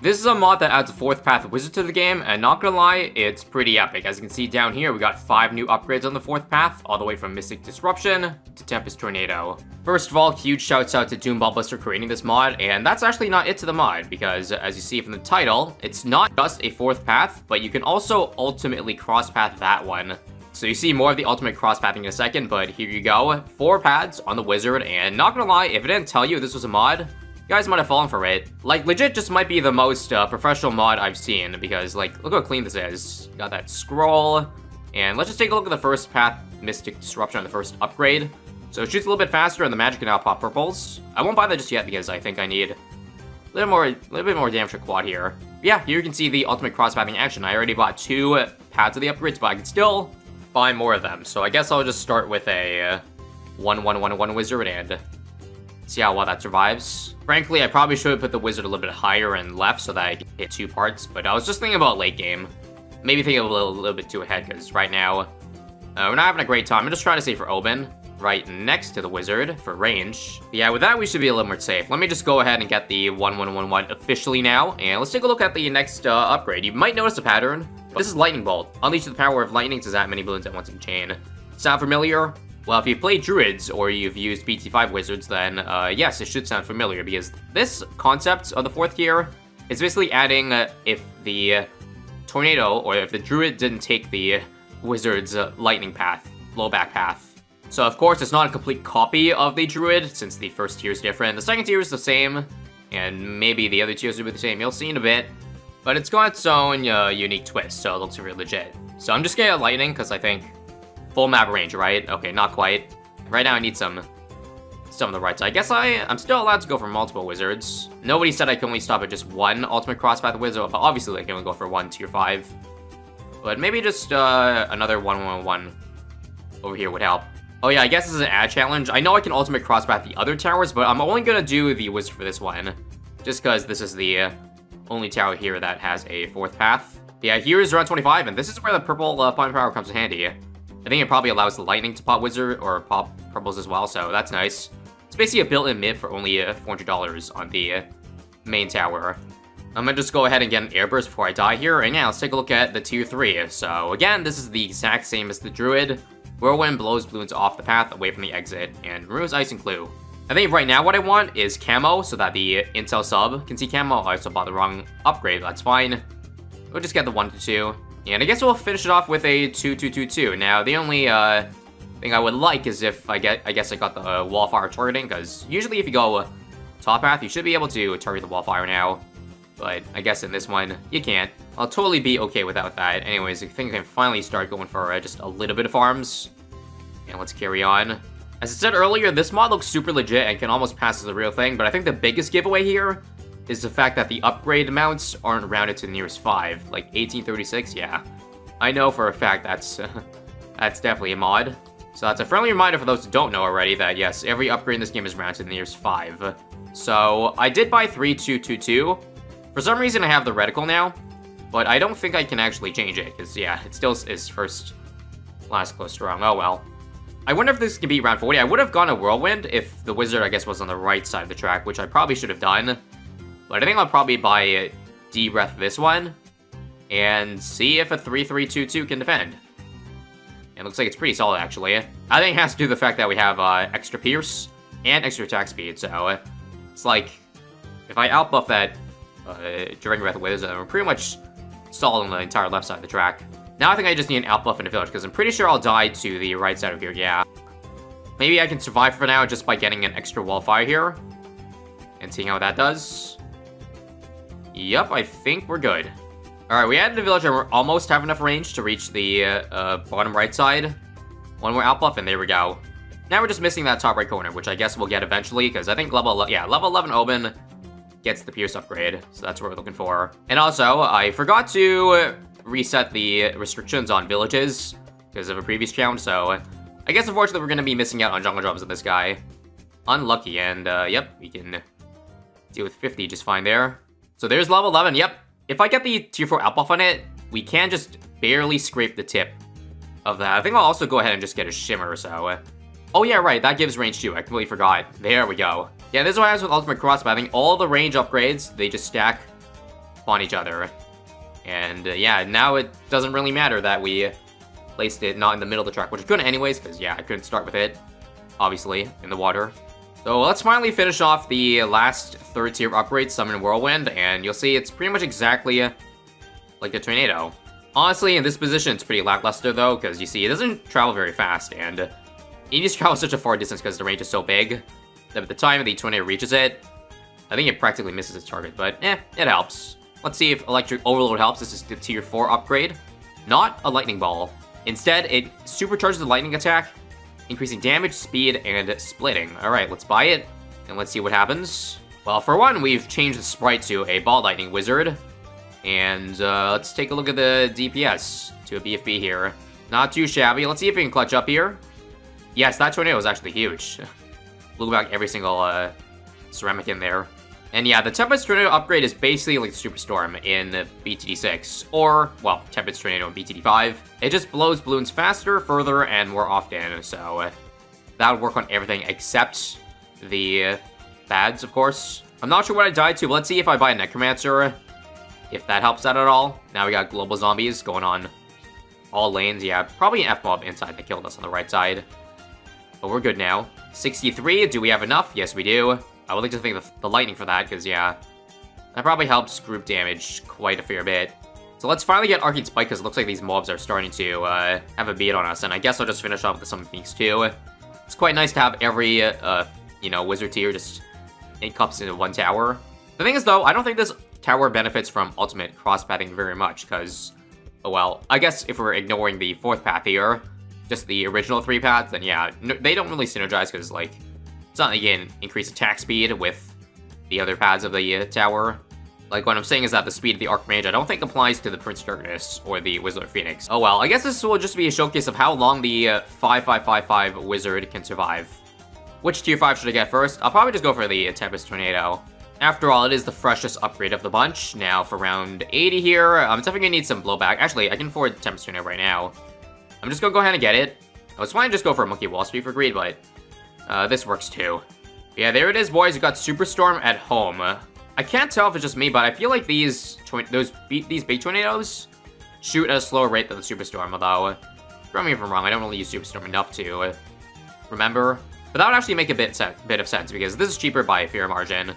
This is a mod that adds a 4th path wizard to the game, and not gonna lie, it's pretty epic. As you can see down here, we got 5 new upgrades on the 4th path, all the way from Mystic Disruption to Tempest Tornado. First of all, huge shouts out to Doombubbles for creating this mod, and that's actually not it to the mod, because as you see from the title, it's not just a 4th path, but you can also ultimately cross-path that one. So you see more of the ultimate cross-pathing in a second, but here you go. 4 paths on the wizard, and not gonna lie, if it didn't tell you this was a mod, you guys might have fallen for it. Like, legit just might be the most professional mod I've seen, because, like, look how clean this is. Got that scroll, and let's just take a look at the first path, Mystic Disruption, on the first upgrade. So it shoots a little bit faster, and the magic can now pop purples. I won't buy that just yet, because I think I need a little bit more damage to quad here. But yeah, here you can see the ultimate cross-pathing action. I already bought 2 paths of the upgrades, but I can still buy more of them. So I guess I'll just start with a 1-1-1-1 wizard and see how well that survives. Frankly, I probably should have put the wizard a little bit higher and left so that I could hit 2 parts, but I was just thinking about late game. Maybe thinking a little bit too ahead, because right now, we're not having a great time. I'm just trying to save for Oben, right next to the wizard for range. But yeah, with that, we should be a little more safe. Let me just go ahead and get the 1-1-1-1 officially now, and let's take a look at the next upgrade. You might notice a pattern. This is Lightning Bolt. Unleash the power of lightning to zap many balloons at once in chain. Sound familiar? Well, if you've played Druids or you've used BT5 Wizards, then yes, it should sound familiar, because this concept of the 4th tier is basically adding if the Tornado, or if the Druid didn't take the Wizard's lightning path, blowback path. So of course, it's not a complete copy of the Druid, since the first tier is different. The second tier is the same, and maybe the other tiers will be the same. You'll see in a bit. But it's got its own unique twist, so it looks really legit. So I'm just getting lightning, because I think full map range, right? Okay, not quite. Right now I need some on the right side. I guess I'm still allowed to go for multiple wizards. Nobody said I can only stop at just 1 ultimate crosspath wizard, but obviously I can only go for 1 tier 5. But maybe just another 1-1-1 over here would help. Oh yeah, I guess this is an ad challenge. I know I can ultimate crosspath the other towers, but I'm only gonna do the wizard for this one. Just because this is the only tower here that has a 4th path. Yeah, here is around 25, and this is where the purple fine power comes in handy. I think it probably allows the lightning to pop wizard or pop purples as well, so that's nice. It's basically a built-in mid for only $400 on the main tower. I'm gonna just go ahead and get an airburst before I die here, and yeah, let's take a look at the tier 3. So again, this is the exact same as the Druid. Whirlwind blows balloons off the path away from the exit, and removes ice and clue. I think right now what I want is camo, so that the intel sub can see camo. I also bought the wrong upgrade, that's fine. We'll just get the 1-2. And I guess we'll finish it off with a 2-2-2-2. Now, the only thing I would like is if I guess I got the wallfire targeting, because usually if you go top path, you should be able to target the wallfire now. But I guess in this one, you can't. I'll totally be okay without that. Anyways, I think I can finally start going for just a little bit of farms. And let's carry on. As I said earlier, this mod looks super legit and can almost pass as a real thing, but I think the biggest giveaway here is the fact that the upgrade amounts aren't rounded to the nearest 5. Like 1836, yeah. I know for a fact that's definitely a mod. So that's a friendly reminder for those who don't know already that yes, every upgrade in this game is rounded to the nearest 5. So I did buy 3-2-2-2. For some reason I have the reticle now, but I don't think I can actually change it, because yeah, it still is first, last close strong. Oh well. I wonder if this can be round 40. I would have gone a whirlwind if the wizard, I guess, was on the right side of the track, which I probably should have done. But I think I'll probably buy D-breath this one, and see if a 3-3-2-2 can defend. It looks like it's pretty solid, actually. I think it has to do with the fact that we have extra pierce and extra attack speed, so it's like, if I outbuff that Dragon Breath Wizard, we're pretty much solid on the entire left side of the track. Now I think I just need an outbuff in the village, because I'm pretty sure I'll die to the right side of here, yeah. Maybe I can survive for now just by getting an extra wall fire here, and seeing how that does. Yep, I think we're good. Alright, we added the village and we're almost have enough range to reach the bottom right side. One more outbuff and there we go. Now we're just missing that top right corner, which I guess we'll get eventually, because I think level 11 Oben gets the Pierce upgrade, so that's what we're looking for. And also, I forgot to reset the restrictions on villages because of a previous challenge, so I guess unfortunately we're going to be missing out on jungle jobs with this guy. Unlucky, and yep, we can deal with 50 just fine there. So there's level 11, yep. If I get the tier 4 outbuff on it, we can just barely scrape the tip of that. I think I'll also go ahead and just get a shimmer, so... Oh yeah, right, that gives range too, I completely forgot. There we go. Yeah, this is what happens with Ultimate Crosspathing. All the range upgrades, they just stack upon each other. And yeah, now it doesn't really matter that we placed it not in the middle of the track, which I couldn't anyways, because yeah, I couldn't start with it, obviously, in the water. So let's finally finish off the last third tier upgrade, Summon Whirlwind, and you'll see it's pretty much exactly like the Tornado. Honestly, in this position, it's pretty lackluster though, because you see, it doesn't travel very fast, and it needs to travel such a far distance because the range is so big that by the time the Tornado reaches it, I think it practically misses its target, but it helps. Let's see if Electric Overload helps. This is the tier 4 upgrade, not a Lightning Ball. Instead, it supercharges the lightning attack, increasing damage, speed, and splitting. Alright, let's buy it, and let's see what happens. Well, for one, we've changed the sprite to a Ball Lightning Wizard. And let's take a look at the DPS to a BFB here. Not too shabby. Let's see if we can clutch up here. Yes, that tornado is actually huge. Blew back every single ceramic in there. And yeah, the Tempest Tornado upgrade is basically like the Superstorm in BTD6. Or, well, Tempest Tornado in BTD5. It just blows balloons faster, further, and more often. So that would work on everything except the bads, of course. I'm not sure what I died to, but let's see if I buy a Necromancer. If that helps out at all. Now we got global zombies going on all lanes. Yeah, probably an F-mob inside that killed us on the right side. But we're good now. 63, do we have enough? Yes, we do. I would like to think the lightning for that, because yeah, that probably helps group damage quite a fair bit. So let's finally get Arcane Spike, because it looks like these mobs are starting to have a beat on us. And I guess I'll just finish off with some Phoenix too. It's quite nice to have every, you know, wizard tier just encompassed into one tower. The thing is, though, I don't think this tower benefits from ultimate cross-pathing very much, because, oh well, I guess if we're ignoring the 4th path here, just the original 3 paths, then yeah, they don't really synergize, because, like, it's not like you can increase attack speed with the other paths of the tower. Like, what I'm saying is that the speed of the Archmage I don't think applies to the Prince of Darkness or the Wizard of Phoenix. Oh well, I guess this will just be a showcase of how long the 5-5-5-5 Wizard can survive. Which tier 5 should I get first? I'll probably just go for the Tempest Tornado. After all, it is the freshest upgrade of the bunch. Now, for round 80 here, I'm definitely gonna need some blowback. Actually, I can afford Tempest Tornado right now. I'm just gonna go ahead and get it. I was planning to just go for a Monkey Wall Street for greed, but this works too. Yeah, there it is, boys. We got Superstorm at home. I can't tell if it's just me, but I feel like these big tornadoes shoot at a slower rate than the Superstorm, although, correct me if I'm wrong, I don't really use Superstorm enough to remember. But that would actually make a bit of sense, because this is cheaper by a fair margin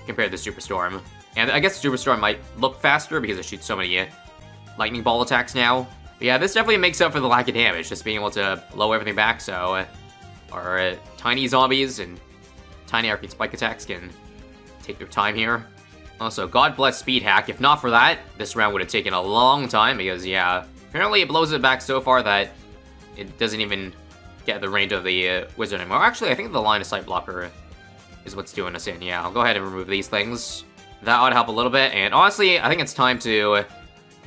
compared to Superstorm. And I guess Superstorm might look faster because it shoots so many lightning ball attacks now. But yeah, this definitely makes up for the lack of damage, just being able to blow everything back, so our tiny zombies and tiny Arcane Spike attacks can take their time here. Also, God bless Speed Hack. If not for that, this round would have taken a long time, because yeah, apparently it blows it back so far that it doesn't even get the range of the wizard anymore. Actually, I think the line of sight blocker is what's doing us in. Yeah, I'll go ahead and remove these things. That ought to help a little bit, and honestly, I think it's time to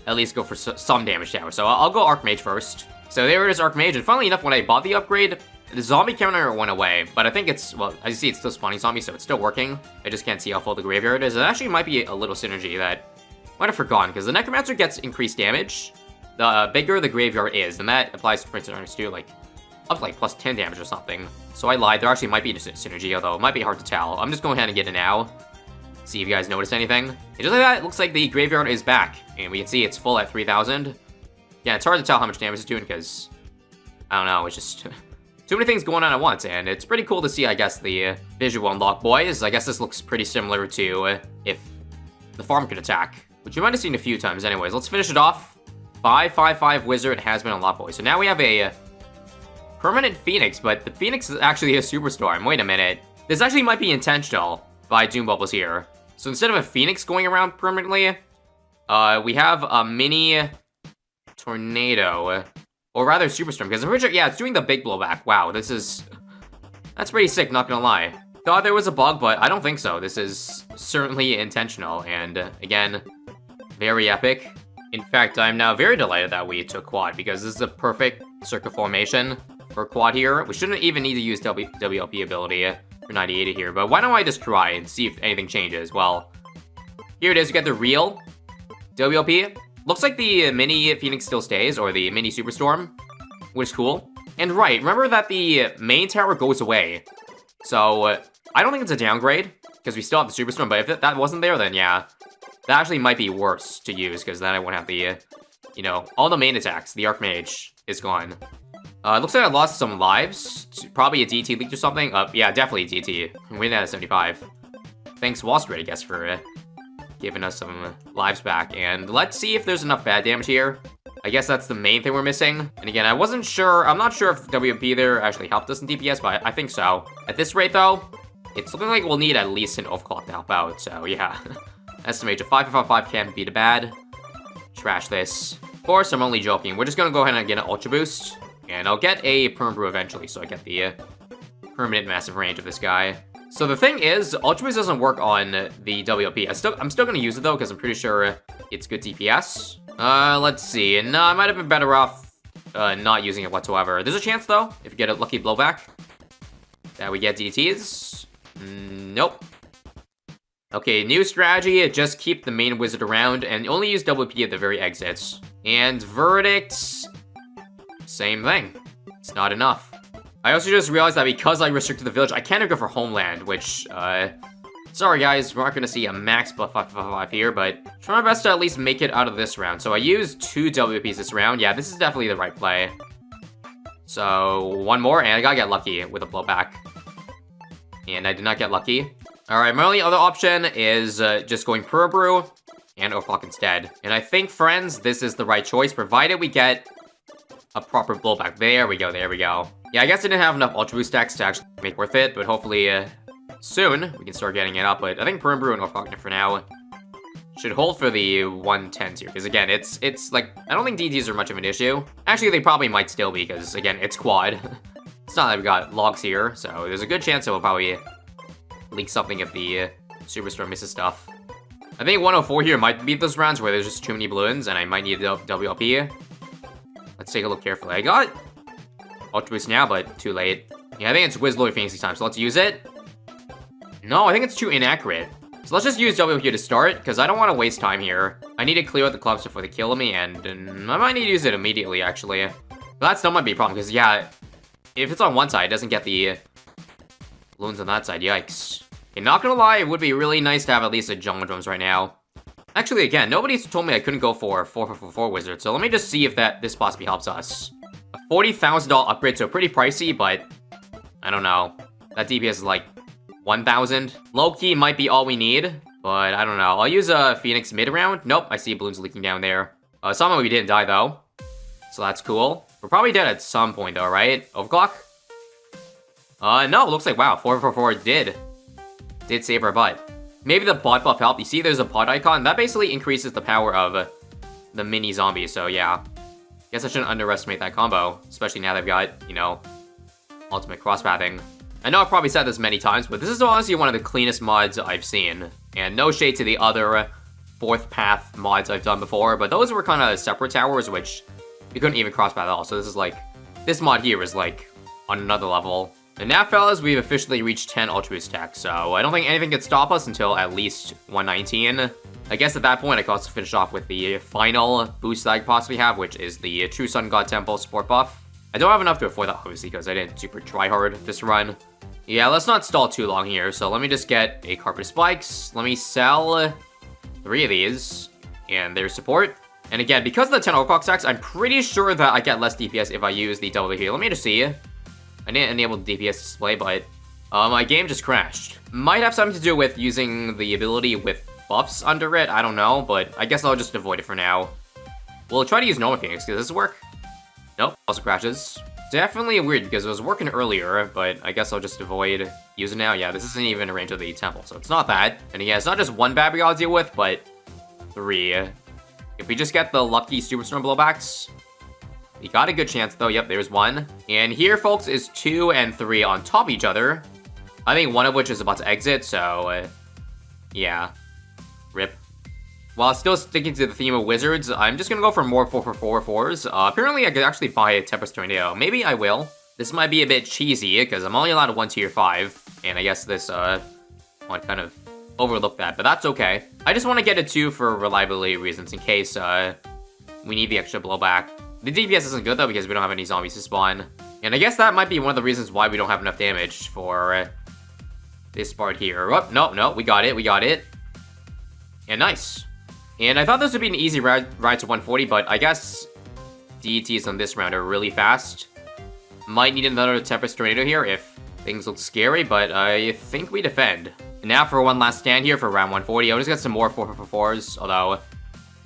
at least go for some damage tower. So I'll go Archmage first. So there it is, Archmage, and funnily enough, when I bought the upgrade, the zombie counter went away, but I think it's, well, as you see, it's still spawning zombies, so it's still working. I just can't see how full the graveyard is. It actually might be a little synergy that I might have forgotten, because the Necromancer gets increased damage the bigger the graveyard is, and that applies to Prince of Darkness too, like, up to like plus 10 damage or something. So I lied, there actually might be a synergy, although it might be hard to tell. I'm just going ahead and get it now. See if you guys notice anything. And just like that, it looks like the graveyard is back, and we can see it's full at 3,000. Yeah, it's hard to tell how much damage it's doing, because, I don't know, it's just too many things going on at once, and it's pretty cool to see, I guess, the visual unlock, boys. I guess this looks pretty similar to if the farm could attack, which you might have seen a few times anyways. Let's finish it off. 5-5-5 Wizard has been unlocked, boys. So now we have a permanent Phoenix, but the Phoenix is actually a Superstorm. Wait a minute. This actually might be intentional by Doom Bubbles here. So instead of a Phoenix going around permanently, we have a mini Tornado. Or rather, Superstorm, because I'm pretty sure, yeah, it's doing the big blowback. Wow, that's pretty sick, not gonna lie. Thought there was a bug, but I don't think so. This is certainly intentional, and again, very epic. In fact, I'm now very delighted that we took Quad, because this is a perfect circuit formation for Quad here. We shouldn't even need to use WLP ability for 98 here, but why don't I just try and see if anything changes? Well, here it is, you get the real WLP. Looks like the mini Phoenix still stays, or the mini Superstorm, which is cool. And right, remember that the main tower goes away. So, I don't think it's a downgrade, because we still have the Superstorm, but if that wasn't there, then yeah, That actually might be worse to use, because then I won't have the, you know, all the main attacks. The Archmage is gone. It looks like I lost some lives. Probably a DT leaked or something. Yeah, definitely a DT. Win at 75. Thanks, Wall Street, I guess, for giving us some lives back. And let's see if there's enough bad damage here. I guess that's the main thing we're missing. And again, I'm not sure if WP there actually helped us in DPS, but I think so. At this rate, though, it's looking like we'll need at least an overclock to help out. So, yeah. Estimate of 555 can't beat a bad. Trash this. Of course, I'm only joking. We're just gonna go ahead and get an Ultra Boost. And I'll get a Perm Brew eventually, so I get the permanent massive range of this guy. So the thing is, Ultra Boost doesn't work on the WP. I'm still gonna use it though, because I'm pretty sure it's good DPS. Let's see. No, I might have been better off not using it whatsoever. There's a chance though, if you get a lucky blowback, that we get DTs. Nope. Okay, new strategy, just keep the main wizard around and only use WP at the very exits. And verdicts, same thing. It's not enough. I also just realized that because I restricted the village, I can't even go for Homeland, which, sorry guys, we're not gonna see a max buff 555 here, but try my best to at least make it out of this round. So I used 2 WPs this round. Yeah, this is definitely the right play. So, one more, and I gotta get lucky with a blowback. And I did not get lucky. Alright, my only other option is just going Pura Brew and Overclock instead. And I think, friends, this is the right choice, provided we get a proper blowback. There we go, there we go. Yeah, I guess I didn't have enough Ultra Boost stacks to actually make it worth it, but hopefully soon we can start getting it up. But I think Pura Brew and Overclock for now should hold for the 110s here, because again, it's like, I don't think DTs are much of an issue. Actually, they probably might still be, because again, it's quad. It's not like we got logs here, so there's a good chance that we'll probably leak something if the Superstar misses stuff. I think 104 here might be those rounds where there's just too many balloons, and I might need a WLP. Let's take a look carefully. I got Ultra Boost now, but too late. Yeah, I think it's Wizzlord Fantasy time, so let's use it. No, I think it's too inaccurate. So let's just use WQ to start, because I don't want to waste time here. I need to clear out the clubs before they kill me, and I might need to use it immediately, actually. But that still might be a problem, because yeah, if it's on one side, it doesn't get the balloons on that side. Yikes. Okay, not gonna lie, it would be really nice to have at least a Jungle Drums right now. Actually, again, nobody's told me I couldn't go for 4 Wizard, so let me just see if this possibly helps us. A $40,000 upgrade, so pretty pricey, but I don't know. That DPS is like 1,000. Low-key might be all we need, but I don't know. I'll use a Phoenix mid-round. Nope, I see balloons leaking down there. Somehow we didn't die, though, so that's cool. We're probably dead at some point, though, right? Overclock? No, it looks like, wow, 444 did save our butt. Maybe the bot buff helped. You see there's a bot icon? That basically increases the power of the mini zombies, so yeah. Guess I shouldn't underestimate that combo, especially now they've got, you know, ultimate crosspathing. I know I've probably said this many times, but this is honestly one of the cleanest mods I've seen. And no shade to the other 4th path mods I've done before, but those were kind of separate towers, which you couldn't even crosspath at all. So this is like, this mod here is like on another level. And now, fellas, we've officially reached 10 Ultra Boost stacks, so I don't think anything could stop us until at least 119. I guess at that point, I could also finish off with the final boost that I could possibly have, which is the True Sun God Temple support buff. I don't have enough to afford that, obviously, because I didn't super try hard this run. Yeah, let's not stall too long here, so let me just get a Carpet Spikes. Let me sell 3 of these, and their support. And again, because of the 10 Overclock stacks, I'm pretty sure that I get less DPS if I use the double here. Let me just see. I didn't enable the DPS display, but my game just crashed. Might have something to do with using the ability with buffs under it, I don't know, but I guess I'll just avoid it for now. We'll try to use Normal Phoenix. Does this work? Nope, also crashes. Definitely weird because it was working earlier, but I guess I'll just avoid using it now. Yeah, this isn't even in range of the temple, so it's not that. And yeah, it's not just 1 bad we gotta deal with, but 3. If we just get the lucky Superstorm blowbacks, we got a good chance, though. Yep, there's 1. And here, folks, is 2 and 3 on top of each other. I think one of which is about to exit, so yeah. Rip. While still sticking to the theme of wizards, I'm just gonna go for more 4/4/4s. Apparently, I could actually buy a Tempest Tornado. Maybe I will. This might be a bit cheesy, because I'm only allowed 1 tier 5. And I guess this one kind of overlooked that, but that's okay. I just want to get a 2 for reliability reasons in case we need the extra blowback. The DPS isn't good, though, because we don't have any zombies to spawn. And I guess that might be one of the reasons why we don't have enough damage for this part here. Oh, no, we got it, And nice. And I thought this would be an easy ride to 140, but I guess DETs on this round are really fast. Might need another Tempest Tornado here if things look scary, but I think we defend. And now for one last stand here for round 140. I'll just get some more 4/4/4s, although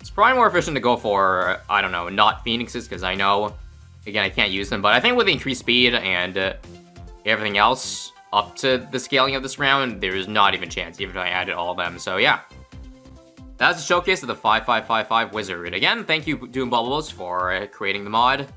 it's probably more efficient to go for, I don't know, not Phoenixes, because I know, again, I can't use them. But I think with increased speed and everything else up to the scaling of this round, there's not even a chance, even if I added all of them. So yeah. That's a showcase of the 5555 Wizard. Again, thank you, Doom Bubbles, for creating the mod.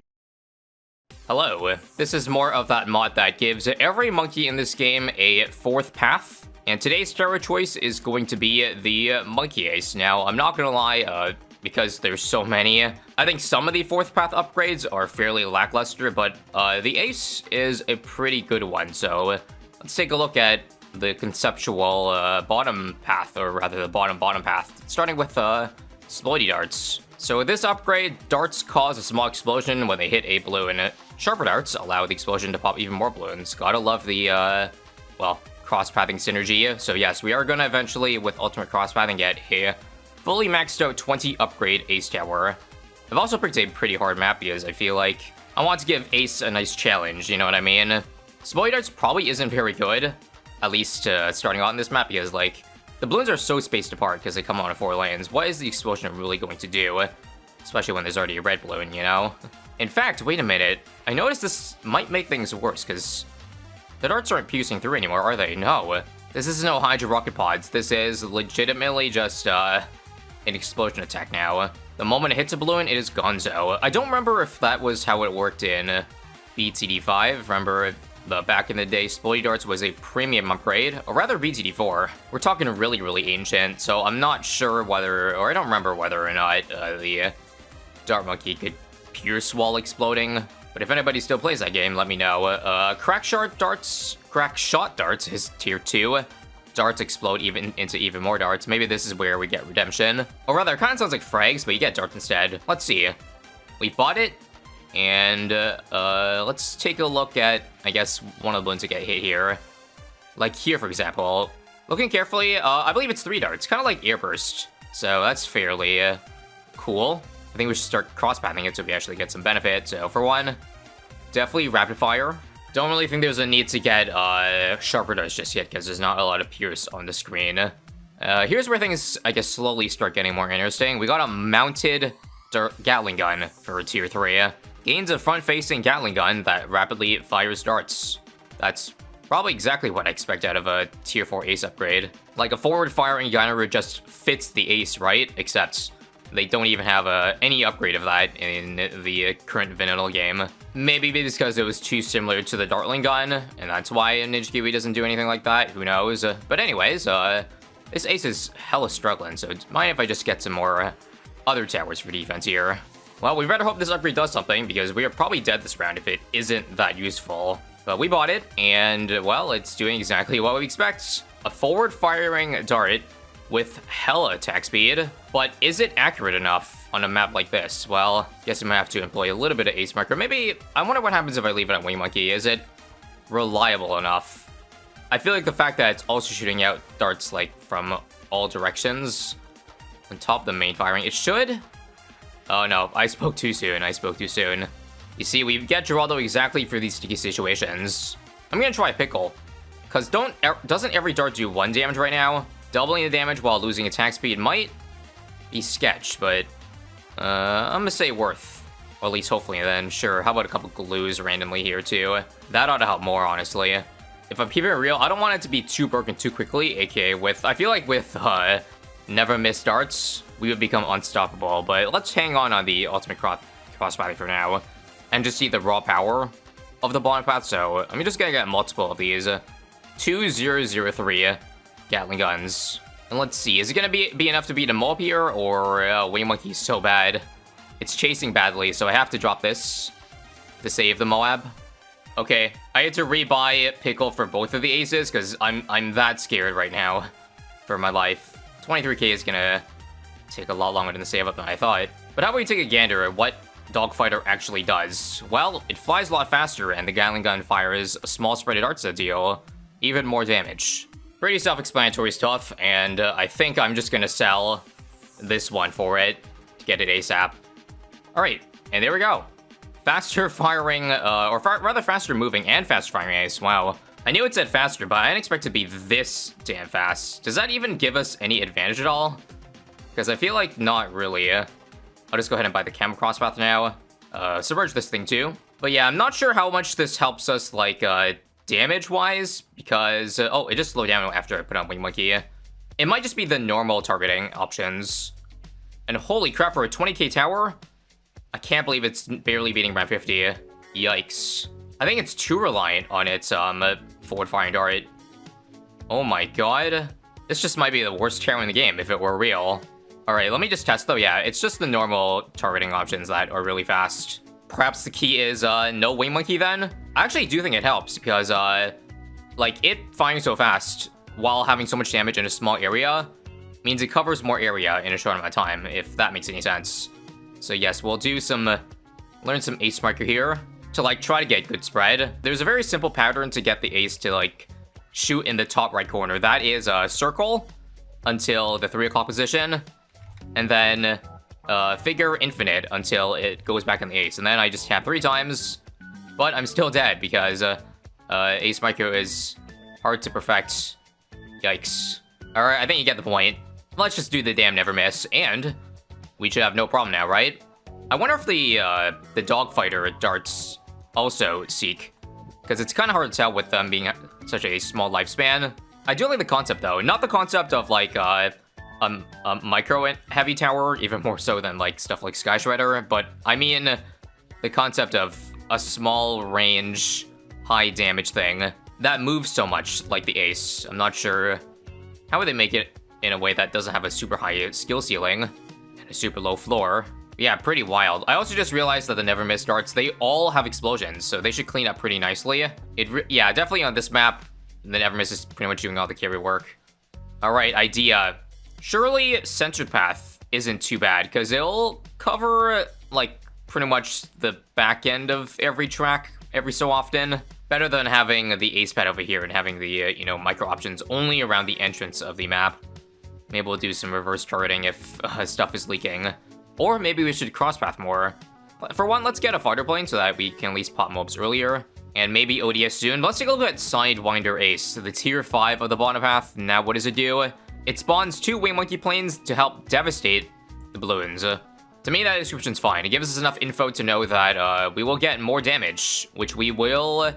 Hello, this is more of that mod that gives every monkey in this game a 4th path. And today's terror choice is going to be the Monkey Ace. Now, I'm not gonna lie, because there's so many, I think some of the 4th path upgrades are fairly lackluster, but the Ace is a pretty good one. So let's take a look at the conceptual bottom path, or rather the bottom path, starting with Exploity Darts. So with this upgrade, darts cause a small explosion when they hit a balloon. Sharper darts allow the explosion to pop even more balloons. Gotta love the, well, cross-pathing synergy. So yes, we are gonna eventually, with ultimate cross-pathing, get a fully maxed out 20 upgrade Ace Tower. I've also picked a pretty hard map because I feel like I want to give Ace a nice challenge, you know what I mean? Exploity Darts probably isn't very good, at least starting out in this map, because like the balloons are so spaced apart because they come on in 4 lanes. What is the explosion really going to do? Especially when there's already a red balloon, you know? In fact, wait a minute. I noticed this might make things worse because the darts aren't piercing through anymore, are they? No. This is no Hydra rocket pods. This is legitimately just an explosion attack now. The moment it hits a balloon, it is gonzo. I don't remember if that was how it worked in BTD5. Remember, back in the day, Exploity Darts was a premium upgrade, or rather BTD4. We're talking really, really ancient, so I'm not sure whether, or I don't remember whether or not the Dart Monkey could pierce while exploding. But if anybody still plays that game, let me know. Crack Shot Darts is tier 2. Darts explode into even more darts. Maybe this is where we get redemption. Or rather, it kind of sounds like frags, but you get darts instead. Let's see. We bought it. And let's take a look at, I guess, one of the balloons that get hit here. Like here, for example. Looking carefully, I believe it's 3 darts, kind of like Airburst. So that's fairly cool. I think we should start cross-pathing it so we actually get some benefit. So for one, definitely Rapid Fire. Don't really think there's a need to get Sharper Darts just yet because there's not a lot of Pierce on the screen. Here's where things, I guess, slowly start getting more interesting. We got a mounted Gatling gun for tier 3. Gains a front-facing Gatling gun that rapidly fires darts. That's probably exactly what I expect out of a tier 4 Ace upgrade. Like a forward-firing gunner just fits the Ace, right? Except they don't even have any upgrade of that in the current vanilla game. Maybe because it was too similar to the Dartling gun, and that's why Ninja Kiwi doesn't do anything like that. Who knows? But anyways, this Ace is hella struggling, so mind if I just get some more other towers for defense here. Well, we better hope this upgrade does something, because we are probably dead this round if it isn't that useful. But we bought it, and, well, it's doing exactly what we expect. A forward-firing dart with hella attack speed, but is it accurate enough on a map like this? Well, guess I might have to employ a little bit of Ace Marker. Maybe, I wonder what happens if I leave it on Wing Monkey. Is it reliable enough? I feel like the fact that it's also shooting out darts, like, from all directions on top of the main firing, it should... Oh no, I spoke too soon. You see, we get Geraldo exactly for these sticky situations. I'm gonna try Pickle, because doesn't every dart do 1 damage right now? Doubling the damage while losing attack speed might be sketch, but I'm gonna say worth. Or at least hopefully then, sure. How about a couple glues randomly here too? That ought to help more, honestly. If I'm keeping it real, I don't want it to be too broken too quickly, aka I feel like with never miss darts, we would become unstoppable. But let's hang on the ultimate cross-pathing for now, and just see the raw power of the bottom path. So I'm just gonna get multiple of these 2003 Gatling guns, and let's see, is it gonna be enough to beat them up here, or Wing Monkey's so bad it's chasing badly, so I have to drop this to save the Moab. Okay, I had to rebuy Pickle for both of the aces because I'm that scared right now for my life. 23k is gonna take a lot longer to save up than I thought. But how about we take a gander at what Dogfighter actually does? Well, it flies a lot faster, and the Gatling gun fires a small spread of darts that deal even more damage. Pretty self-explanatory stuff, and I think I'm just gonna sell this one for it to get it ASAP. Alright, and there we go. Faster firing, rather faster moving and faster firing ace. Wow. I knew it said faster, but I didn't expect it to be this damn fast. Does that even give us any advantage at all? Because I feel like not really. I'll just go ahead and buy the Chem Crosspath now. Submerge this thing too. But yeah, I'm not sure how much this helps us, like, damage-wise, because... oh, it just slowed down after I put on Wing Monkey. It might just be the normal targeting options. And holy crap, for a 20k tower, I can't believe it's barely beating round 50. Yikes. I think it's too reliant on its forward firing dart. Oh my god. This just might be the worst tower in the game if it were real. Alright, let me just test though. Yeah, it's just the normal targeting options that are really fast. Perhaps the key is no Wing Monkey then? I actually do think it helps because like it firing so fast while having so much damage in a small area means it covers more area in a short amount of time, if that makes any sense. So yes, we'll do some, learn some ace marker here to like try to get good spread. There's a very simple pattern to get the ace to like shoot in the top right corner. That is circle until the 3 o'clock position, and then figure infinite until it goes back in the ace. And then I just tap 3 times, but I'm still dead because ace micro is hard to perfect. Yikes. Alright, I think you get the point. Let's just do the damn never miss, and we should have no problem now, right? I wonder if the dogfighter darts also seek, because it's kind of hard to tell with them being such a small lifespan. I do like the concept though, not the concept of like micro heavy tower, even more so than like stuff like Sky Shredder, but I mean the concept of a small range, high damage thing that moves so much like the ace. I'm not sure how would they make it in a way that doesn't have a super high skill ceiling and a super low floor. Yeah, pretty wild. I also just realized that the never miss darts, they all have explosions, so they should clean up pretty nicely. Yeah, definitely on this map, the never miss is pretty much doing all the carry work. Alright, idea. Surely Censored Path isn't too bad, because it'll cover, like, pretty much the back end of every track every so often. Better than having the ace pad over here and having the, you know, micro options only around the entrance of the map. Maybe we'll do some reverse targeting if stuff is leaking. Or maybe we should crosspath more. For one, let's get a fighter plane so that we can at least pop mobs earlier. And maybe ODS soon. Let's take a look at Sidewinder Ace, the tier 5 of the bottom path. Now, what does it do? It spawns 2 Wing Monkey planes to help devastate the balloons. To me, that description's fine. It gives us enough info to know that we will get more damage, which we will...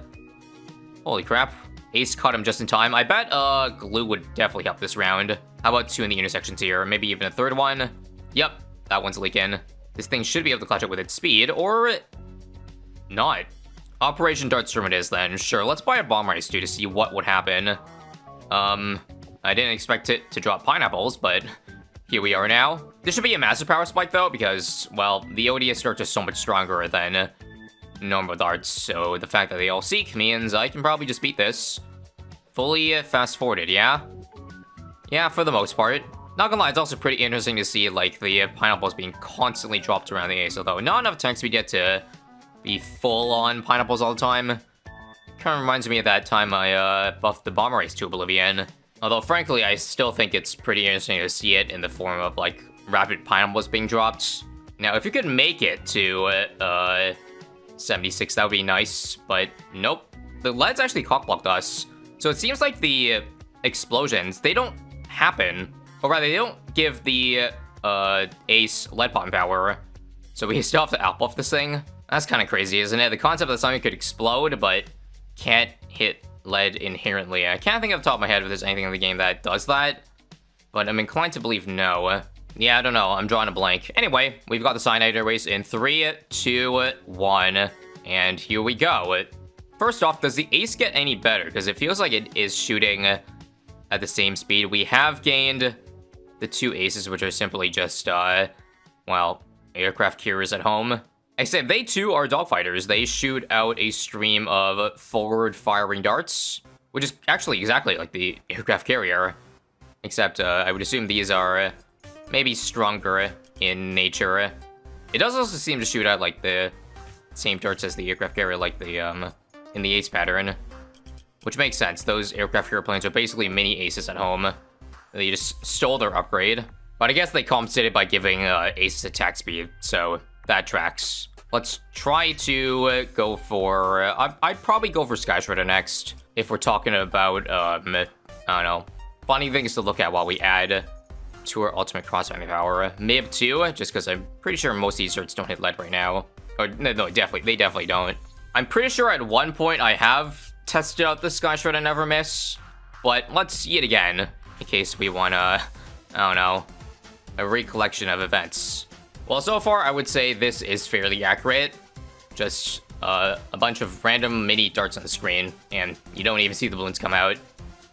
Holy crap. Ace caught him just in time. I bet glue would definitely help this round. How about 2 in the intersections here? Maybe even a 3rd one? Yep, that one's leaking. This thing should be able to clutch it with its speed, or not. Operation Dart Storm it is then. Sure, let's buy a Bomb Race too to see what would happen. I didn't expect it to drop pineapples, but here we are now. This should be a massive power spike though, because, well, the ODS darts are so much stronger than normal darts, so the fact that they all seek means I can probably just beat this. Fully fast-forwarded, yeah? Yeah, for the most part. Not gonna lie, it's also pretty interesting to see, like, the pineapples being constantly dropped around the ace, although not enough tank speed yet to be full-on pineapples all the time. Kinda reminds me of that time I buffed the Bomber Race to Oblivion. Although, frankly, I still think it's pretty interesting to see it in the form of, like, rapid pineapples being dropped. Now, if you could make it to, 76, that would be nice, but nope. The leads actually cockblocked us. So it seems like the explosions, they don't happen, or rather, they don't give the ace lead pop power, so we still have to outbuff this thing. That's kind of crazy, isn't it? The concept that something could explode, but can't hit lead inherently. I can't think off the top of my head if there's anything in the game that does that, but I'm inclined to believe no. Yeah, I don't know. I'm drawing a blank. Anyway, we've got the Cyanide race in 3, 2, 1, and here we go. First off, does the ace get any better? Because it feels like it is shooting at the same speed. We have gained the 2 aces, which are simply just, well, aircraft carriers at home. Except they too are dogfighters. They shoot out a stream of forward-firing darts, which is actually exactly like the aircraft carrier. Except, I would assume these are maybe stronger in nature. It does also seem to shoot out, like, the same darts as the aircraft carrier, like the, in the ace pattern. Which makes sense. Those aircraft carrier planes are basically mini aces at home. They just stole their upgrade. But I guess they compensated by giving Aces attack speed, so that tracks. Let's try to go for... I'd probably go for Sky Shredder next, if we're talking about, I don't know, funny things to look at while we add to our ultimate crossbanding power. Mib 2, just because I'm pretty sure most of these darts don't hit lead right now. Or, no, they definitely don't. I'm pretty sure at one point I have tested out the Sky Shredder Never Miss, but let's see it again, in case we want to, I don't know, a recollection of events. Well, so far, I would say this is fairly accurate. Just a bunch of random mini darts on the screen, and you don't even see the balloons come out.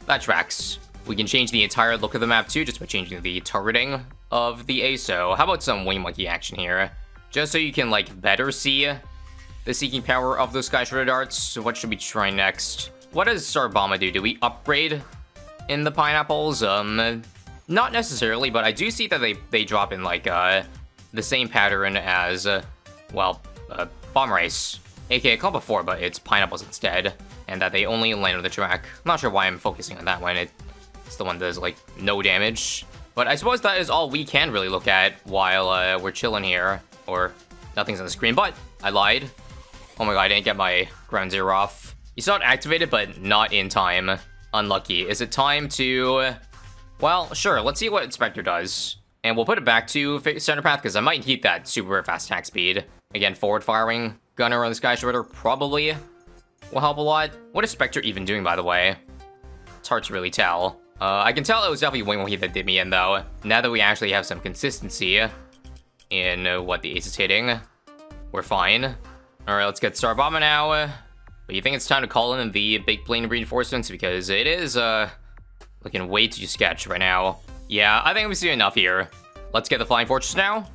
That tracks. We can change the entire look of the map too, just by changing the targeting of the ace. So how about some Wing Monkey action here? Just so you can, like, better see the seeking power of those Sky Shredder darts. So what should we try next? What does Starbomba do? Do we upgrade in the pineapples? Not necessarily, but I do see that they drop in, like, the same pattern as, Bomb Race. AKA Club before, but it's pineapples instead. And that they only land on the track. I'm not sure why I'm focusing on that one. It's the one that does, like, no damage. But I suppose that is all we can really look at while we're chilling here. Or nothing's on the screen, but I lied. Oh my god, I didn't get my ground zero off. You saw it activated, but not in time. Unlucky. Is it time to... Well, sure, let's see what Inspector does. And we'll put it back to center path, because I might keep that super fast attack speed. Again, forward-firing gunner on the Sky Shredder probably will help a lot. What is Spectre even doing, by the way? It's hard to really tell. I can tell it was definitely Wing Monkey that did me in, though. Now that we actually have some consistency in what the ace is hitting, we're fine. Alright, let's get Starbomba now. But you think it's time to call in the big plane reinforcements? Because it is, looking way too sketch right now. Yeah, I think we see enough here. Let's get the Flying Fortress now.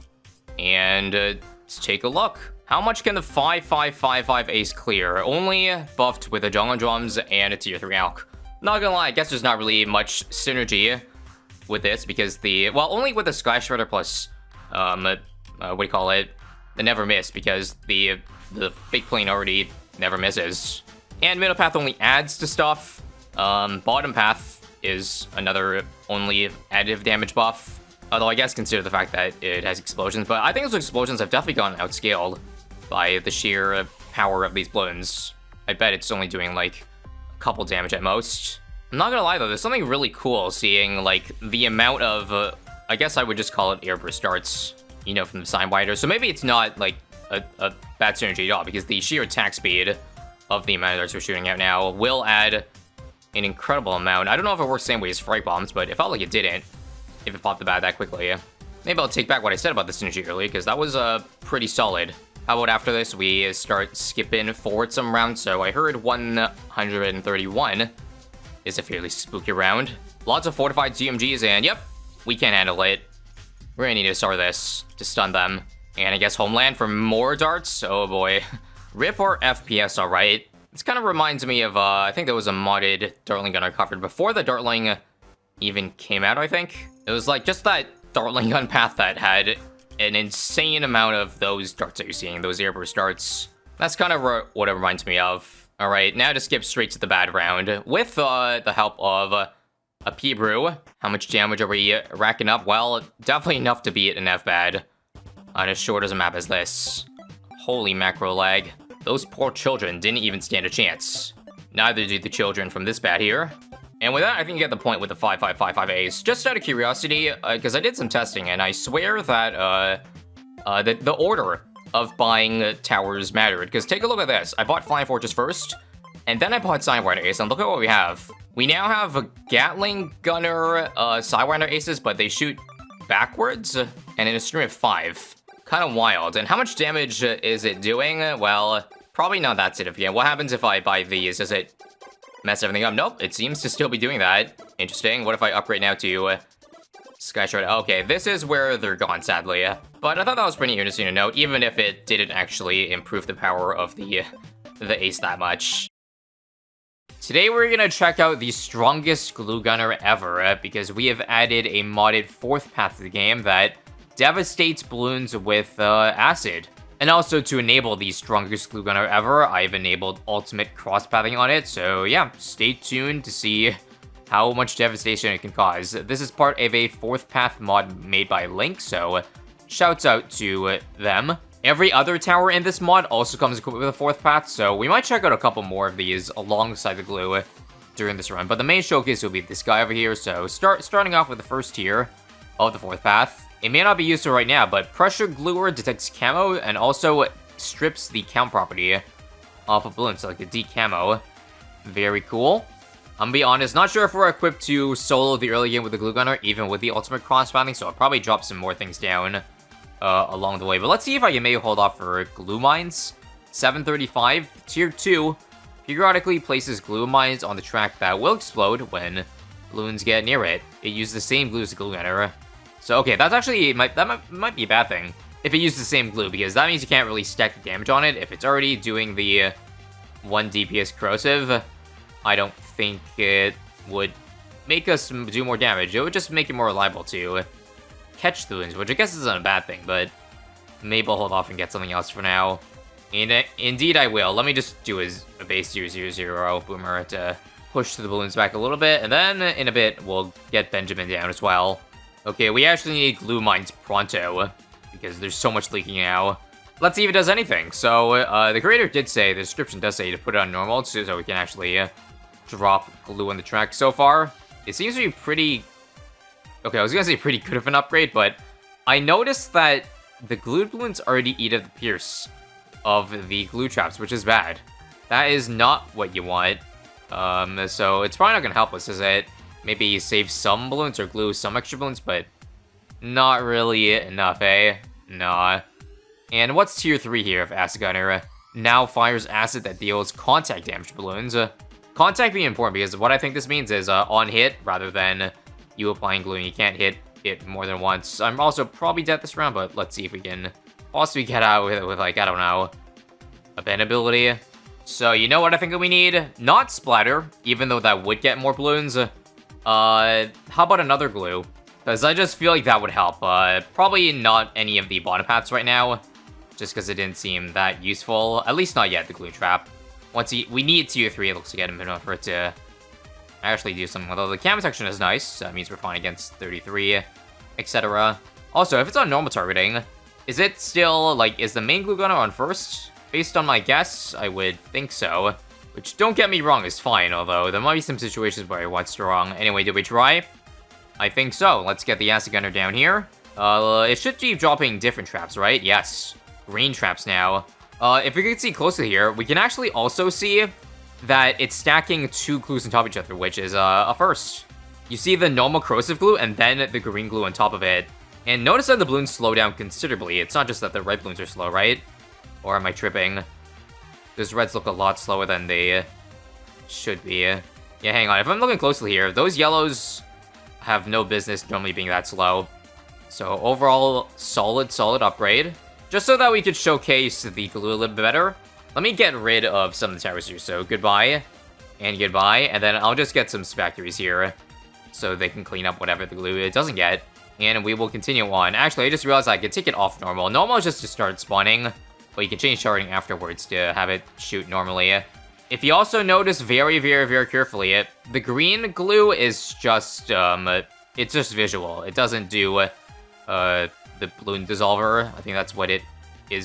And, let's take a look. How much can the 5555 ace clear? Only buffed with a Jungle Drums and a tier 3 Alk. Not gonna lie, I guess there's not really much synergy with this because only with the Sky Shredder plus, what do you call it? The Never Miss, because the big plane already never misses. And middle path only adds to stuff. Bottom path is another only additive damage buff. Although I guess consider the fact that it has explosions, but I think those explosions have definitely gotten outscaled by the sheer power of these balloons. I bet it's only doing like a couple damage at most. I'm not gonna lie though, there's something really cool seeing like the amount of, I guess I would just call it airburst darts, you know, from the Sidewinder. So maybe it's not like a bad synergy at all, because the sheer attack speed of the amount of darts we're shooting out now will add an incredible amount. I don't know if it works the same way as Fright Bombs, but it felt like it didn't, if it popped the bat that quickly. Maybe I'll take back what I said about the synergy earlier, because that was pretty solid. How about after this, we start skipping forward some rounds? So I heard 131 is a fairly spooky round. Lots of fortified CMGs, and yep, we can't handle it. We're gonna need to start this to stun them. And I guess Homeland for more darts? Oh boy. Rip or FPS, alright. This kind of reminds me of, I think there was a modded Dartling gun I covered before the Dartling even came out, I think. It was like just that Dartling gun path that had an insane amount of those darts that you're seeing, those airburst darts. That's kind of what it reminds me of. Alright, now to skip straight to the bad round. With the help of a P-Brew. How much damage are we racking up? Well, definitely enough to beat an F-Bad on as short as a map as this. Holy macro lag. Those poor children didn't even stand a chance. Neither did the children from this bat here. And with that, I think you get the point with the 5555 ace. Just out of curiosity, because I did some testing, and I swear that the order of buying towers mattered. Because take a look at this. I bought Flying Fortress first, and then I bought Sidewinder Ace, and look at what we have. We now have a Gatling Gunner Sidewinder Aces, but they shoot backwards, and in a stream of 5. Kind of wild. And how much damage is it doing? Well, probably not that significant. What happens if I buy these? Does it mess everything up? Nope, it seems to still be doing that. Interesting. What if I upgrade now to Sky Shredder? Okay, this is where they're gone, sadly. But I thought that was pretty interesting to note, even if it didn't actually improve the power of the ace that much. Today we're gonna check out the strongest glue gunner ever, because we have added a modded 4th path to the game that devastates balloons with acid. And also to enable the strongest glue gunner ever, I've enabled ultimate cross-pathing on it, so yeah, stay tuned to see how much devastation it can cause. This is part of a 4th path mod made by Link, so shouts out to them. Every other tower in this mod also comes equipped with a 4th path, so we might check out a couple more of these alongside the glue during this run. But the main showcase will be this guy over here, so starting off with the first tier of the 4th path. It may not be useful right now, but Pressure Gluer detects camo and also strips the count property off of balloons, so like the decamo. Very cool. I'm gonna be honest, not sure if we're equipped to solo the early game with the glue gunner, even with the ultimate cross-pathing, so I'll probably drop some more things down along the way. But let's see if I may hold off for glue mines. 735, tier 2, periodically places glue mines on the track that will explode when balloons get near it. It uses the same glue as the glue gunner. So okay, that's actually, that might be a bad thing if it uses the same glue, because that means you can't really stack the damage on it. If it's already doing the 1 DPS corrosive, I don't think it would make us do more damage. It would just make it more reliable to catch the balloons, which I guess isn't a bad thing, but maybe I'll hold off and get something else for now. And indeed I will. Let me just do a base 000 boomer to push the balloons back a little bit, and then in a bit we'll get Benjamin down as well. Okay, we actually need glue mines pronto, because there's so much leaking now. Let's see if it does anything. So, the creator did say, the description does say to put it on normal, so we can actually drop glue on the track. So far, it seems to be pretty... Okay, I was gonna say pretty good of an upgrade, but I noticed that the glued balloons already eat up the pierce of the glue traps, which is bad. That is not what you want. So it's probably not gonna help us, is it? Maybe save some balloons or glue some extra balloons, but not really enough, eh? Nah. And what's tier 3 here of Acid Gunner? Now fires acid that deals contact damage to balloons. Contact being important because what I think this means is on hit rather than you applying glue and you can't hit it more than once. I'm also probably dead this round, but let's see if we can possibly get out with like, I don't know, a bend ability. So you know what I think we need? Not splatter, even though that would get more balloons. How about another glue? Because I just feel like that would help. Probably not any of the bottom paths right now, just because it didn't seem that useful. At least not yet, the glue trap. We need tier 3, it looks to get him enough for it to actually do something. Although the cam section is nice, so that means we're fine against 33, etc. Also, if it's on normal targeting, is it still, like, is the main glue gunner on first? Based on my guess, I would think so. Which, don't get me wrong, is fine, although there might be some situations where I want strong. Anyway, did we try? I think so. Let's get the acid gunner down here. It should keep dropping different traps, right? Yes. Green traps now. If we can see closely here, we can actually also see that it's stacking 2 glues on top of each other, which is a first. You see the normal corrosive glue and then the green glue on top of it. And notice that the balloons slow down considerably. It's not just that the red balloons are slow, right? Or am I tripping? Those reds look a lot slower than they should be. Yeah, hang on. If I'm looking closely here, those yellows have no business normally being that slow. So overall, solid upgrade. Just so that we could showcase the glue a little bit better, let me get rid of some of the towers here. So goodbye, and goodbye, and then I'll just get some factories here so they can clean up whatever the glue it doesn't get, and we will continue on. Actually, I just realized I could take it off normal. Normal is just to start spawning, but you can change charting afterwards to have it shoot normally. If you also notice very carefully, the green glue is just, it's just visual. It doesn't do, the balloon dissolver. I think that's what it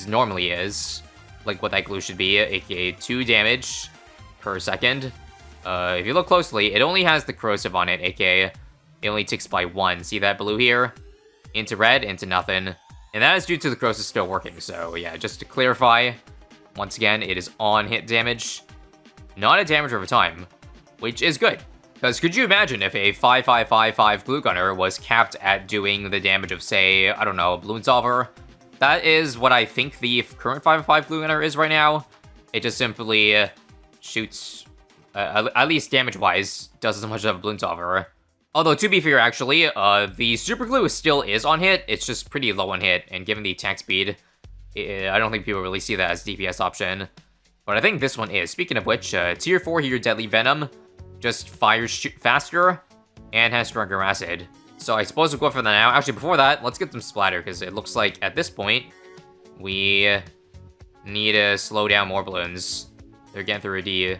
normally is. Like what that glue should be, aka 2 damage per second. If you look closely, it only has the corrosive on it, aka it only ticks by 1. See that blue here? Into red, into nothing. And that is due to the corrosive still working, so yeah, just to clarify, once again, it is on hit damage, not a damage over time, which is good. Because could you imagine if a 5555 glue gunner was capped at doing the damage of, say, I don't know, a balloon solver? That is what I think the current 555 glue gunner is right now. It just simply shoots, at least damage-wise, does as much of a balloon solver. Although, to be fair, actually, the super glue still is on hit. It's just pretty low on hit, and given the attack speed, I don't think people really see that as DPS option. But I think this one is. Speaking of which, tier 4 here, Deadly Venom, just fires faster and has stronger acid. So I suppose we'll go for that now. Actually, before that, let's get some splatter, because it looks like at this point, we need to slow down more balloons. They're getting through a D.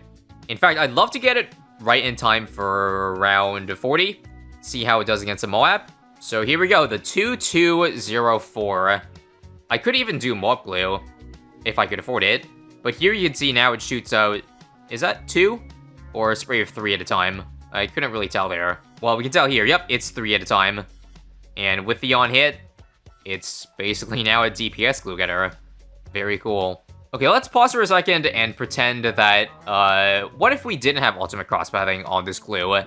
In fact, I'd love to get it right in time for round 40. See how it does against the Moab. So here we go, the 2204. I could even do Moab Glue if I could afford it. But here you can see now it shoots out, is that 2? Or a spray of 3 at a time? I couldn't really tell there. Well, we can tell here, yep, it's 3 at a time. And with the on hit, it's basically now a DPS glue getter. Very cool. Okay, let's pause for a second and pretend that, what if we didn't have ultimate crosspathing on this glue?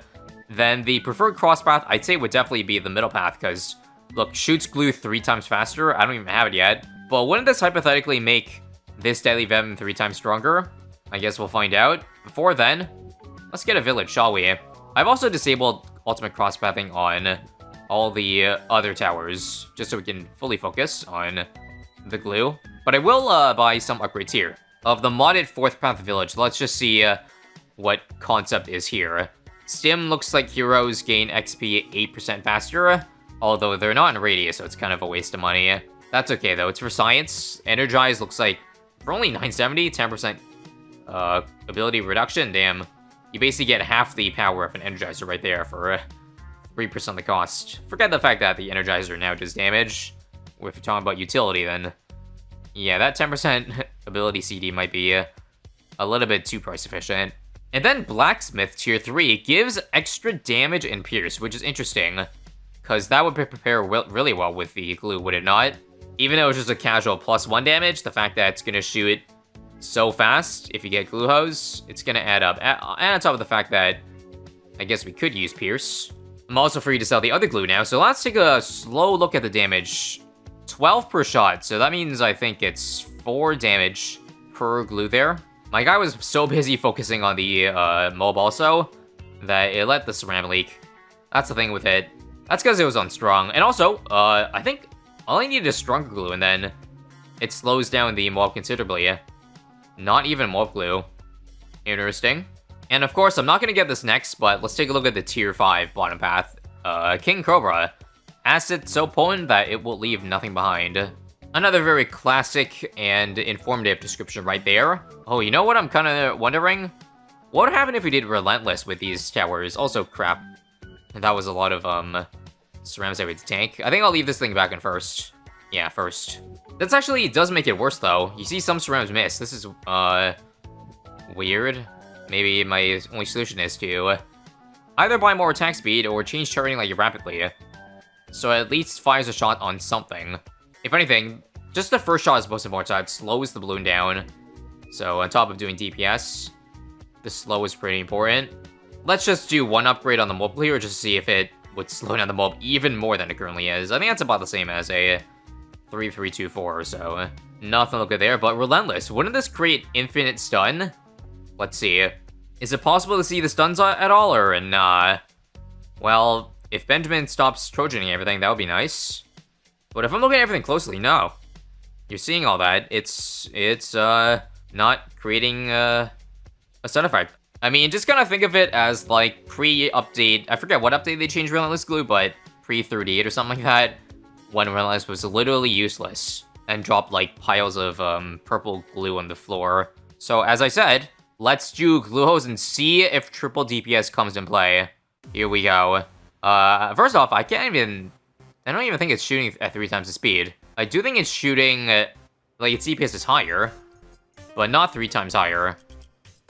Then the preferred crosspath, I'd say, would definitely be the middle path, because, look, shoots glue 3 times faster. I don't even have it yet. But wouldn't this hypothetically make this Deadly Venom 3 times stronger? I guess we'll find out. Before then, let's get a village, shall we? I've also disabled ultimate crosspathing on all the other towers, just so we can fully focus on the glue. But I will buy some upgrades here. Of the modded 4th path village, let's just see what concept is here. Stim looks like heroes gain XP 8% faster, although they're not in radius, so it's kind of a waste of money. That's okay though, it's for science. Energize looks like for only 970, 10% ability reduction, damn. You basically get half the power of an Energizer right there for 3% of the cost. Forget the fact that the Energizer now does damage. If you're talking about utility, then yeah, that 10% ability CD might be a little bit too price efficient. And then Blacksmith Tier 3 gives extra damage and pierce, which is interesting, because that would prepare really well with the glue, would it not? Even though it's just a casual +1 damage, the fact that it's going to shoot so fast, if you get glue hose, it's going to add up. And on top of the fact that, I guess we could use pierce. I'm also free to sell the other glue now, so let's take a slow look at the damage. 12 per shot, so that means I think it's 4 damage per glue there. My guy was so busy focusing on the mob also, that it let the ceramic leak. That's the thing with it. That's because it was unstrung. And also, I think all I needed is stronger glue, and then it slows down the mob considerably. Not even mob glue. Interesting. And of course, I'm not going to get this next, but let's take a look at the Tier 5 bottom path. King Cobra. Acid so potent that it will leave nothing behind. Another very classic and informative description right there. Oh, you know what I'm kind of wondering? What would happen if we did Relentless with these towers? Also, crap. That was a lot of, ceramics I would tank. I think I'll leave this thing back in first. Yeah, first. That's actually does make it worse, though. You see some ceramics miss. This is, weird. Maybe my only solution is to either buy more attack speed or change turning like rapidly. So it at least fires a shot on something. If anything, just the first shot is most important, so it slows the balloon down. So on top of doing DPS, the slow is pretty important. Let's just do one upgrade on the mob here just to see if it would slow down the mob even more than it currently is. I think that's about the same as a 3324, so nothing to look at there. But Relentless, wouldn't this create infinite stun? Let's see. Is it possible to see the stuns at all, or nah? Well, if Benjamin stops trojaning everything, that would be nice. But if I'm looking at everything closely, no. You're seeing all that. It's not creating a stun effect. I mean, just kind of think of it as like pre-update. I forget what update they changed Relentless Glue, but pre-38 or something like that, when Relentless was literally useless and dropped like piles of purple glue on the floor. So as I said, let's do glue hose and see if triple DPS comes in play. Here we go. First off, I don't even think it's shooting at 3 times the speed. I do think it's shooting, like its DPS is higher, but not 3 times higher.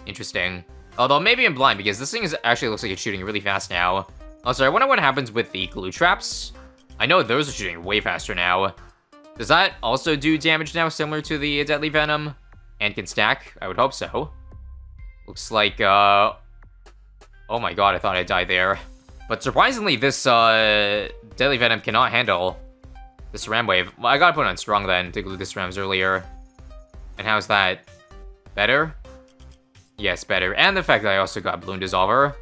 Interesting. Although maybe I'm blind, because this thing actually looks like it's shooting really fast now. Also, I wonder what happens with the glue traps. I know those are shooting way faster now. Does that also do damage now, similar to the Deadly Venom? And can stack? I would hope so. Looks like, oh my god, I thought I died there. But surprisingly, this Deadly Venom cannot handle the Ram Wave. Well, I gotta put it on Strong then to glue the Rams earlier. And how's that? Better? Yes, better. And the fact that I also got Balloon Dissolver.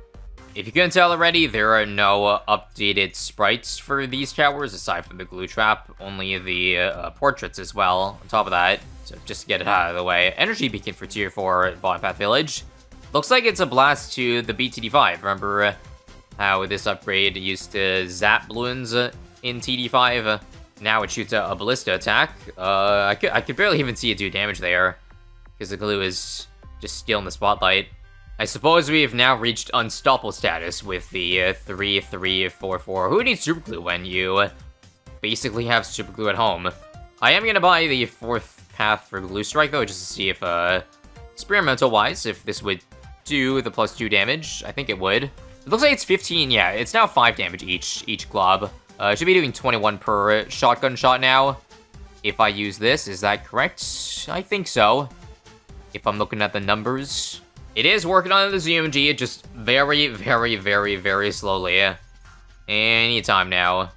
If you couldn't tell already, there are no updated sprites for these towers, aside from the glue trap. Only the portraits as well, on top of that. So just to get it out of the way. Energy Beacon for Tier 4 Bottom Path Village. Looks like it's a blast to the BTD5. Remember how this upgrade used to zap balloons in TD5? Now it shoots a ballista attack. I could barely even see it do damage there, because the glue is just stealing the spotlight. I suppose we have now reached unstoppable status with the 3-3-4-4. Who needs super glue when you basically have super glue at home? I am gonna buy the 4th path for glue strike though, just to see if experimental wise if this would do the +2 damage. I think it would. It looks like it's 15. Yeah, it's now 5 damage each glob. It should be doing 21 per shotgun shot now. If I use this, is that correct? I think so. If I'm looking at the numbers. It is working on the ZMG, just very, very, very, very slowly. Anytime now.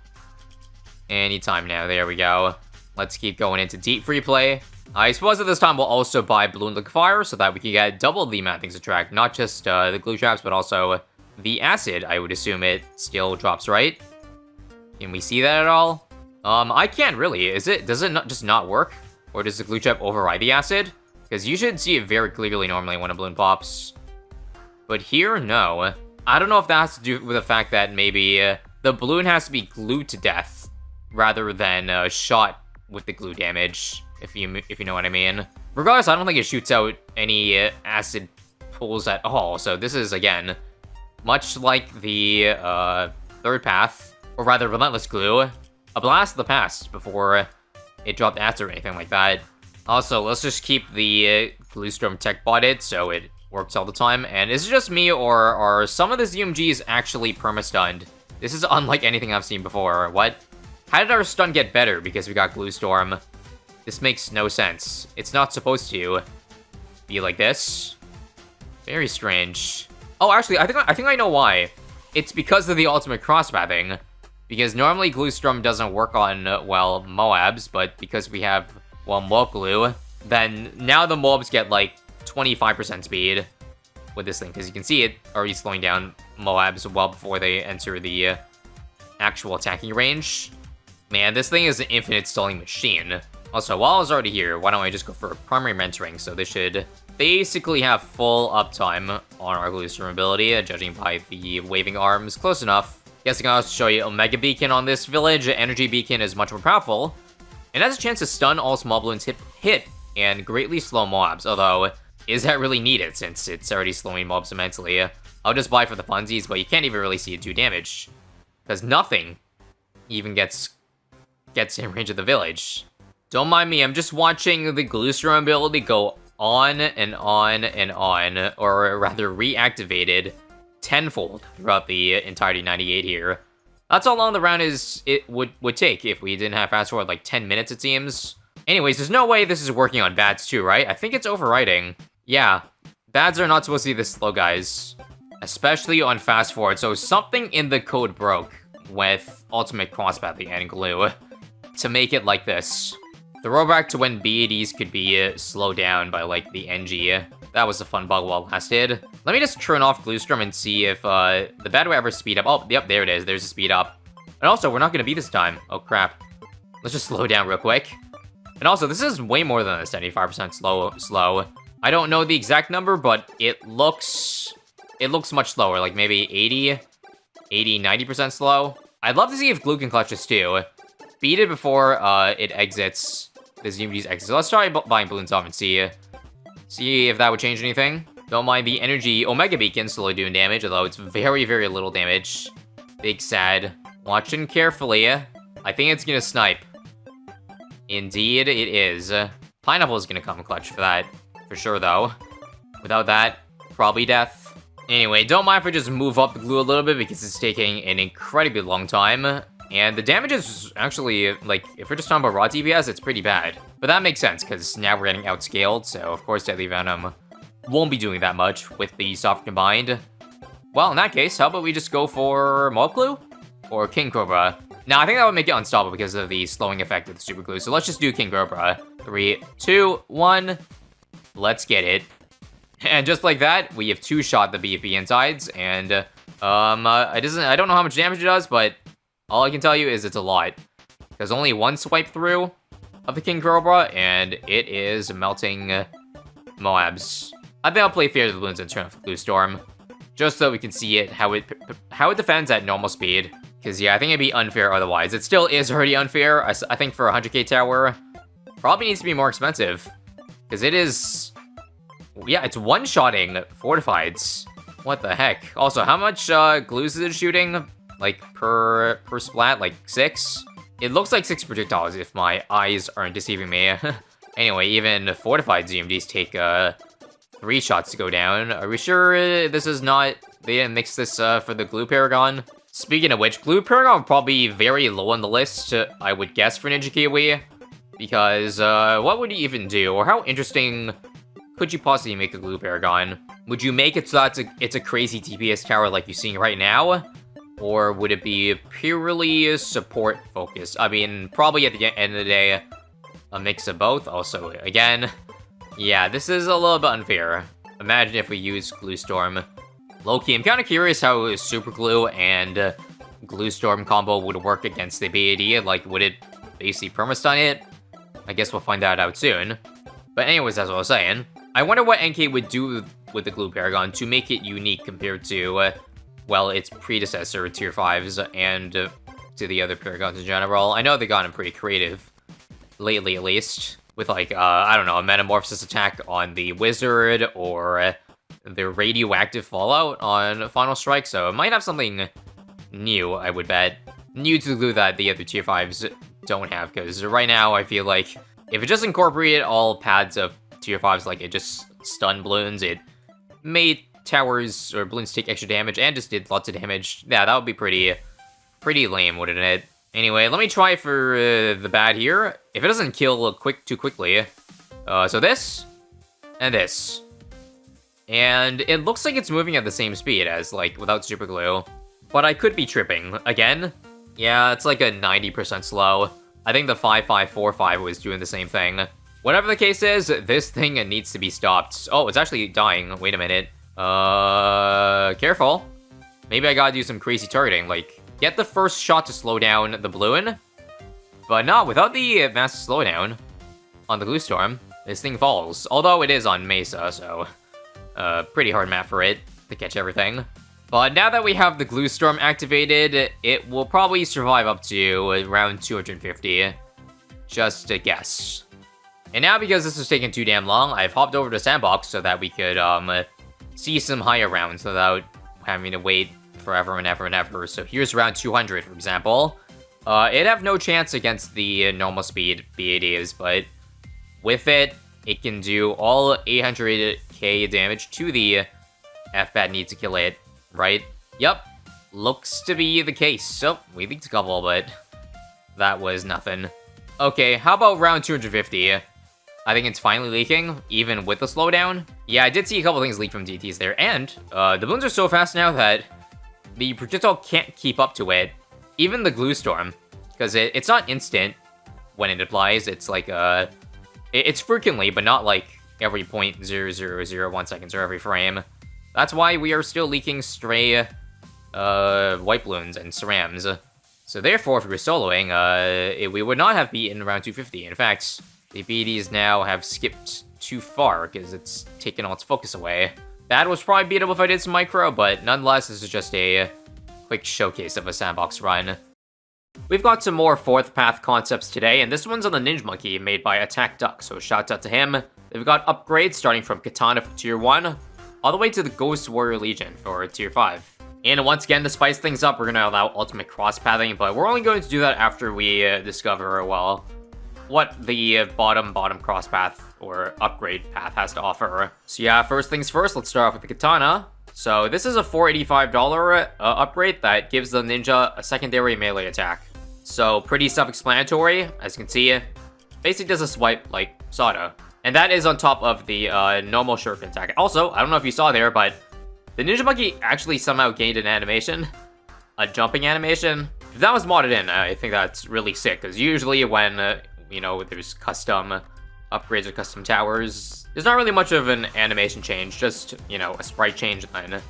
Anytime now, there we go. Let's keep going into deep free play. I suppose at this time we'll also buy Balloon Liquefier so that we can get double the amount of things to track. Not just the glue traps, but also the acid. I would assume it still drops, right? Can we see that at all? I can't really. Does it not just not work? Or does the glue trap override the acid? Because you should see it very clearly normally when a balloon pops. But here, no. I don't know if that has to do with the fact that maybe the balloon has to be glued to death rather than shot with the glue damage, if you know what I mean. Regardless, I don't think it shoots out any acid pulls at all. So this is, again, much like the 3rd path, or rather Relentless Glue, a blast of the past before it dropped acid or anything like that. Also, let's just keep the Glue Storm tech botted so it works all the time. And is it just me, or are some of the ZMGs actually perma-stunned? This is unlike anything I've seen before. What? How did our stun get better because we got Glue Storm? This makes no sense. It's not supposed to be like this. Very strange. Oh, actually, I think I know why. It's because of the ultimate cross-pathing. Because normally Glue Storm doesn't work on, well, Moabs, but because we have, well, Moab Glue, then now the Moabs get, like, 25% speed with this thing, because you can see it already slowing down Moabs well before they enter the actual attacking range. Man, this thing is an infinite stalling machine. Also, while I was already here, why don't I just go for primary mentoring? So this should basically have full uptime on our Glue Storm ability, judging by the waving arms. Close enough. Guess I can also show you Omega Beacon on this village. Energy Beacon is much more powerful, and has a chance to stun all small balloons hit and greatly slow mobs, although, is that really needed since it's already slowing mobs immensely? I'll just buy for the funsies, but you can't even really see it do damage, because nothing even gets in range of the village. Don't mind me, I'm just watching the Glue Storm ability go on and on and on, or rather reactivated tenfold throughout the entirety 98 here. That's how long the round it would take if we didn't have fast forward, like 10 minutes it seems. Anyways, there's no way this is working on Bads too, right? I think it's overriding. Yeah, Bads are not supposed to be this slow, guys. Especially on fast forward, so something in the code broke with ultimate crosspathing and glue to make it like this. Throwback to when BADs could be slowed down by like the NG. That was a fun bug while it lasted. Let me just turn off Glue Storm and see if the bad will ever speed up. Oh, yep, there it is. There's a speed up. And also, we're not gonna beat this time. Oh crap. Let's just slow down real quick. And also, this is way more than a 75% slow. I don't know the exact number, but it looks much slower, like maybe 90% slow. I'd love to see if Glue can clutch this too. Beat it before it exits the ZMG's exit. So let's try buying balloons off and see if that would change anything. Don't mind the energy Omega Beacon slowly doing damage, although it's very, very little damage. Big sad. Watching carefully. I think it's gonna snipe. Indeed, it is. Pineapple is gonna come clutch for that, for sure though. Without that, probably death. Anyway, don't mind if I just move up the glue a little bit because it's taking an incredibly long time. And the damage is actually, like, if we're just talking about raw DPS, it's pretty bad. But that makes sense, because now we're getting outscaled, so of course Deadly Venom won't be doing that much with the soft combined. Well, in that case, how about we just go for Mob Glue? Or King Cobra? Now, I think that would make it unstoppable because of the slowing effect of the Super Glue, so let's just do King Cobra. 3, 2, 1, let's get it. And just like that, we have two-shot the BFB insides, and, I don't know how much damage it does, but all I can tell you is it's a lot. There's only one swipe through of the King Cobra, and it is melting Moabs. I think I'll play Fear of the Balloons and turn off Glue Storm, just so we can see it how it defends at normal speed. Because yeah, I think it'd be unfair otherwise. It still is already unfair. I think for a 100k tower, probably needs to be more expensive, because it is Yeah, it's one-shotting Fortifieds. What the heck? Also, how much glues is it shooting? Like, per splat? Like, 6? It looks like 6 projectiles if my eyes aren't deceiving me. Anyway, even Fortified ZMDs take 3 shots to go down. Are we sure this is not... They didn't mix this for the Glue Paragon? Speaking of which, Glue Paragon would probably be very low on the list, I would guess, for Ninja Kiwi. Because, what would you even do? Or how interesting could you possibly make a Glue Paragon? Would you make it so that it's a crazy DPS tower like you're seeing right now? Or would it be purely support focused? I mean, probably at the end of the day, a mix of both. Also, again, yeah, this is a little bit unfair. Imagine if we use Glue Storm. Low-key, I'm kind of curious how Super Glue and Glue Storm combo would work against the BAD. Like, would it basically perma-stun it? I guess we'll find that out soon. But anyways, as I was saying, I wonder what NK would do with the Glue Paragon to make it unique compared to, well, its predecessor, Tier 5s, and to the other Paragons in general. I know they've gotten pretty creative, lately at least, with like, I don't know, a Metamorphosis attack on the Wizard, or the Radioactive Fallout on Final Strike, so it might have something new, I would bet. New to the glue that the other Tier 5s don't have, because right now I feel like if it just incorporated all pads of Tier 5s, like it just stun balloons, it made towers or balloons take extra damage and just did lots of damage, yeah, that would be pretty lame, wouldn't it? Anyway, let me try for the bad here. If it doesn't kill too quickly, so this, and this. And it looks like it's moving at the same speed as, like, without Super Glue. But I could be tripping. Again, yeah, it's like a 90% slow. I think the 5545 was doing the same thing. Whatever the case is, this thing needs to be stopped. Oh, it's actually dying. Wait a minute. Careful. Maybe I gotta do some crazy targeting, like, get the first shot to slow down the balloon. But not without the massive slowdown on the Glue Storm, this thing falls. Although it is on Mesa, so pretty hard map for it to catch everything. But now that we have the Glue Storm activated, it will probably survive up to around 250. Just a guess. And now, because this is taking too damn long, I've hopped over to Sandbox so that we could see some higher rounds without having to wait forever and ever and ever. So here's round 200, for example. It'd have no chance against the normal speed BADs, but with it, it can do all 800k damage to the FBAT need to kill it, right? Yep, looks to be the case. So, we leaked a couple, but that was nothing. Okay, how about round 250? I think it's finally leaking, even with the slowdown. Yeah, I did see a couple things leak from DTs there, and the balloons are so fast now that the projectile can't keep up to it. Even the Glue Storm, because it's not instant when it applies. It's like, it's frequently, but not like every 0.0001 seconds or every frame. That's why we are still leaking stray white balloons and cerams. So therefore, if we were soloing, we would not have beaten round 250. In fact, the BDs now have skipped too far because it's taken all its focus away. That was probably beatable if I did some micro, but nonetheless, this is just a quick showcase of a Sandbox run. We've got some more 4th path concepts today, and this one's on the Ninja Monkey made by Attack Duck, so shouts out to him. We've got upgrades starting from Katana for Tier 1, all the way to the Ghost Warrior Legion for Tier 5. And once again, to spice things up, we're going to allow ultimate cross-pathing, but we're only going to do that after we discover, well, what the bottom cross-path or upgrade path has to offer. So yeah, first things first, let's start off with the Katana. So this is a $485 upgrade that gives the ninja a secondary melee attack. So pretty self-explanatory, as you can see. Basically does a swipe like Sada. And that is on top of the normal shuriken attack. Also, I don't know if you saw there, but the Ninja Monkey actually somehow gained an animation. A jumping animation. If that was modded in, I think that's really sick, because usually when, you know, there's custom upgrades or custom towers, there's not really much of an animation change, just, you know, a sprite change and then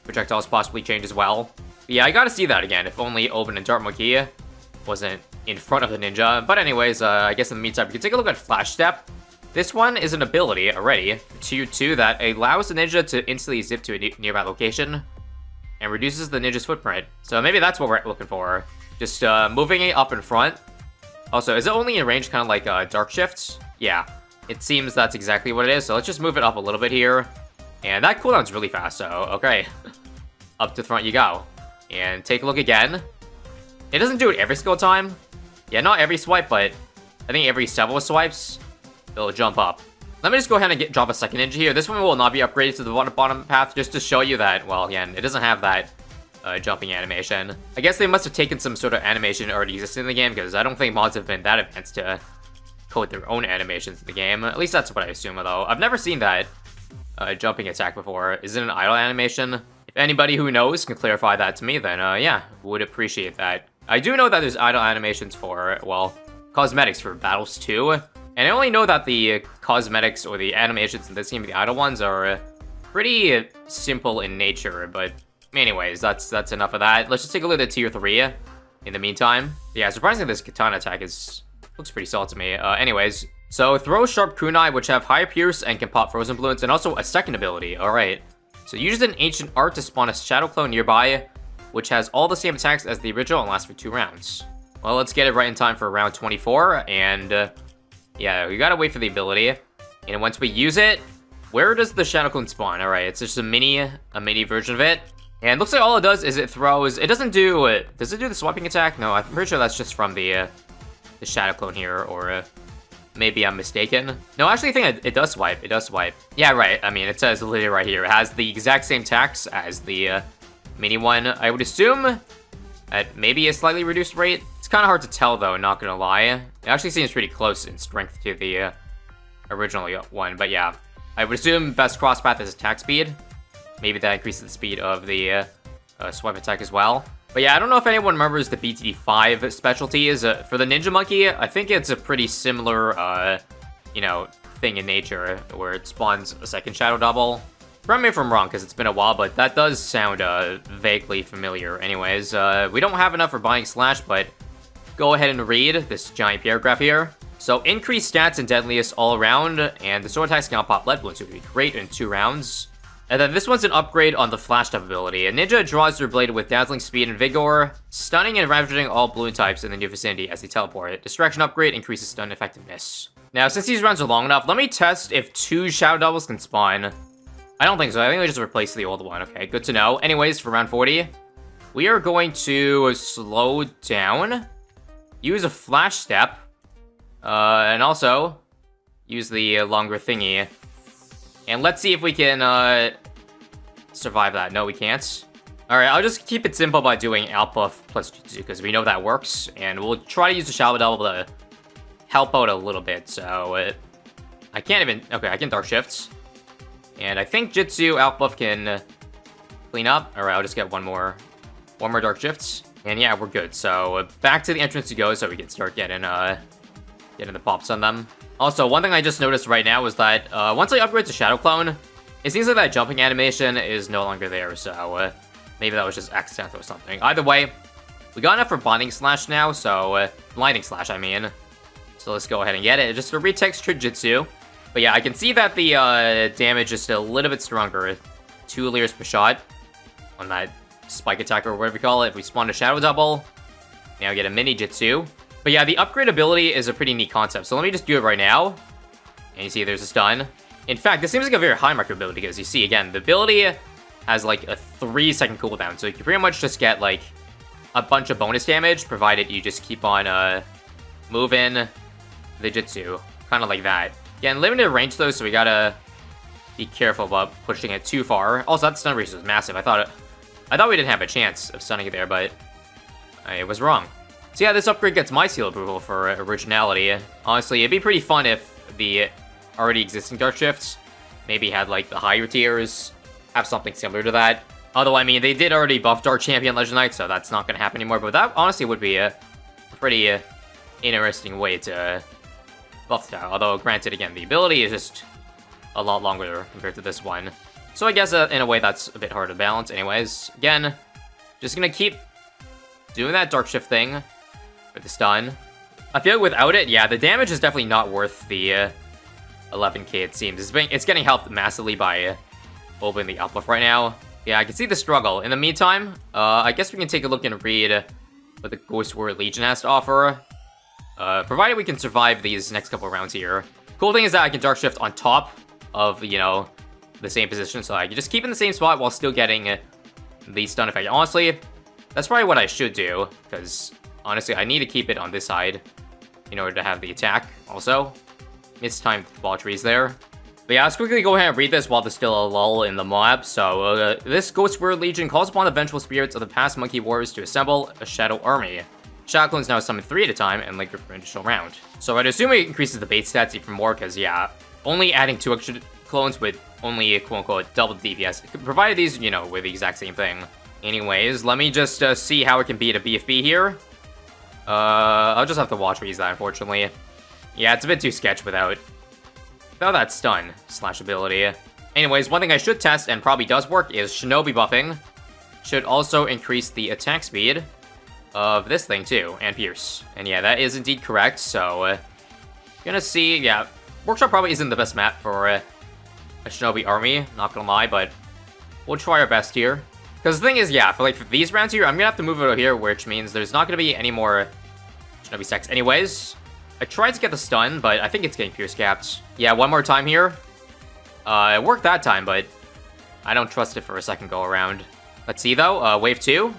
projectiles possibly change as well. But yeah, I gotta see that again, if only Oben and Dart Monkey wasn't in front of the ninja. But anyways, I guess in the meantime, we can take a look at Flash Step. This one is an ability already, Tier 2, that allows the ninja to instantly zip to a nearby location and reduces the ninja's footprint. So maybe that's what we're looking for. Just moving it up in front. Also, is it only in range kind of like Dark Shift? Yeah. It seems that's exactly what it is, so let's just move it up a little bit here. And that cooldown's really fast, so okay. Up to the front you go. And take a look again. It doesn't do it every single time. Yeah, not every swipe, but I think every several swipes, it'll jump up. Let me just go ahead and drop a second ninja here. This one will not be upgraded to the bottom path, just to show you that, well, again, it doesn't have that jumping animation. I guess they must have taken some sort of animation already existing in the game, because I don't think mods have been that advanced to code their own animations in the game. At least that's what I assume, though. I've never seen that jumping attack before. Is it an idle animation? If anybody who knows can clarify that to me, then yeah, would appreciate that. I do know that there's idle animations for, well, cosmetics for battles too. And I only know that the cosmetics or the animations in this game, the idle ones, are pretty simple in nature. But anyways, that's enough of that. Let's just take a look at tier 3 in the meantime. Yeah, surprisingly, this katana attack looks pretty solid to me. Anyways, so throw sharp kunai, which have higher pierce and can pop frozen balloons, and also a second ability. All right. So use an ancient art to spawn a shadow clone nearby, which has all the same attacks as the original and lasts for 2 rounds. Well, let's get it right in time for round 24, and yeah, we gotta wait for the ability. And once we use it, where does the shadow clone spawn? All right, it's just a mini version of it. And it looks like all it does is it throws. It doesn't do. Does it do the swiping attack? No, I'm pretty sure that's just from the shadow clone here, or maybe I'm mistaken. No, I actually think it does swipe. It does swipe. Yeah, right. I mean, it says literally right here. It has the exact same attacks as the mini one. I would assume at maybe a slightly reduced rate. It's kind of hard to tell, though, not gonna lie. It actually seems pretty close in strength to the original one. But yeah, I would assume best cross path is attack speed. Maybe that increases the speed of the swipe attack as well. But yeah, I don't know if anyone remembers the BTD5 specialties. For the Ninja Monkey, I think it's a pretty similar, you know, thing in nature, where it spawns a second Shadow Double. Correct me if I'm wrong, because it's been a while, but that does sound vaguely familiar. Anyways, we don't have enough for Binding Slash, but go ahead and read this giant paragraph here. So, increased stats and deadliest all around, and the sword attacks can pop lead balloons, which would be great in 2 rounds. And then this one's an upgrade on the flash type ability. A ninja draws their blade with dazzling speed and vigor, stunning and ravaging all balloon types in the near vicinity as they teleport. Distraction upgrade increases stun effectiveness. Now, since these rounds are long enough, let me test if 2 Shadow Doubles can spawn. I don't think so. I think we just replace the old one. Okay, good to know. Anyways, for round 40, we are going to slow down, use a flash step, and also use the longer thingy. And let's see if we can survive that. No, we can't. Alright, I'll just keep it simple by doing out buff plus jutsu, because we know that works. And we'll try to use the Shadow Double to help out a little bit. So, I can't even... Okay, I can Dark Shift. And I think Jitsu out buff can clean up. Alright, I'll just get one more Dark Shifts. And yeah, we're good. So, back to the entrance to go so we can start getting the pops on them. Also, one thing I just noticed right now is that once I upgrade to Shadow Clone, it seems like that jumping animation is no longer there, so maybe that was just accidental or something. Either way, we got enough for Binding Slash now, so Lightning Slash, I mean. So let's go ahead and get it. Just a retextured Jitsu. But yeah, I can see that the damage is still a little bit stronger. 2 layers per shot on that spike attack or whatever we call it. If we spawn a Shadow Double, now we get a mini Jitsu. But yeah, the upgrade ability is a pretty neat concept. So let me just do it right now. And you see there's a stun. In fact, this seems like a very high mark ability because you see, again, the ability has like a 3-second cooldown. So you can pretty much just get like a bunch of bonus damage, provided you just keep on moving the Jitsu. Kind of like that. Again, limited range though, so we gotta be careful about pushing it too far. Also, that stun ratio was massive. I thought we didn't have a chance of stunning it there, but I was wrong. So yeah, this upgrade gets my seal approval for originality. Honestly, it'd be pretty fun if the already existing Dark Shifts maybe had like the higher tiers have something similar to that. Although, I mean, they did already buff Dark Champion Legend Knight, so that's not going to happen anymore. But that honestly would be a pretty interesting way to buff that. Although, granted, again, the ability is just a lot longer compared to this one. So I guess in a way that's a bit hard to balance. Anyways, again, just going to keep doing that Dark Shift thing. For the stun. I feel like without it, yeah, the damage is definitely not worth the 11k, it seems. It's getting helped massively by opening the outbuff right now. Yeah, I can see the struggle. In the meantime, I guess we can take a look and read what the Ghost Warrior Legion has to offer. Provided we can survive these next couple rounds here. Cool thing is that I can dark shift on top of, you know, the same position, so I can just keep in the same spot while still getting the stun effect. Honestly, that's probably what I should do, because honestly, I need to keep it on this side in order to have the attack also. Mistimed ball trees there. But yeah, let's quickly go ahead and read this while there's still a lull in the mob. So, this Ghost Warrior Legion calls upon the vengeful spirits of the past monkey warriors to assemble a shadow army. Shadow clones now summon 3 at a time and linger for an additional round. So I'd assume it increases the bait stats even more, because yeah, only adding 2 extra clones with only a quote-unquote double DPS, provided these, you know, with the exact same thing. Anyways, let me just see how it can beat a BFB here. I'll just have to watch reads that, unfortunately. Yeah, it's a bit too sketch without that stun slash ability. Anyways, one thing I should test, and probably does work, is Shinobi buffing. Should also increase the attack speed of this thing too, and Pierce. And yeah, that is indeed correct, so gonna see, yeah, Workshop probably isn't the best map for a Shinobi army, not gonna lie, but we'll try our best here. Because the thing is, yeah, for these rounds here, I'm gonna have to move it over here, which means there's not gonna be any more Shinobi stacks. Anyways, I tried to get the stun, but I think it's getting Pierce capped. Yeah, one more time here. It worked that time, but I don't trust it for a second go around. Let's see though, wave 2.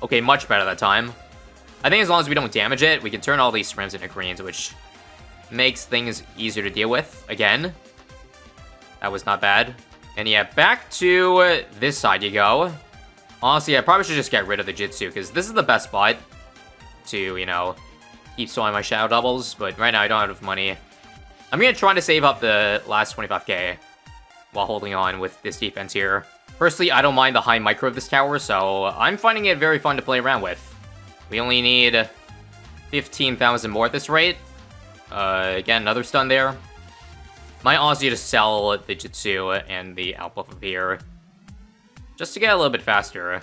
Okay, much better that time. I think as long as we don't damage it, we can turn all these scrims into greens, which makes things easier to deal with. Again, that was not bad. And yeah, back to this side you go. Honestly, I probably should just get rid of the Jitsu, because this is the best spot to, you know, keep sewing my shadow doubles, but right now I don't have enough money. I'm gonna try to save up the last 25k while holding on with this defense here. Personally, I don't mind the high micro of this tower, so I'm finding it very fun to play around with. We only need 15,000 more at this rate. Again, another stun there. Might honestly just sell the Jitsu and the outbuff up here, just to get a little bit faster.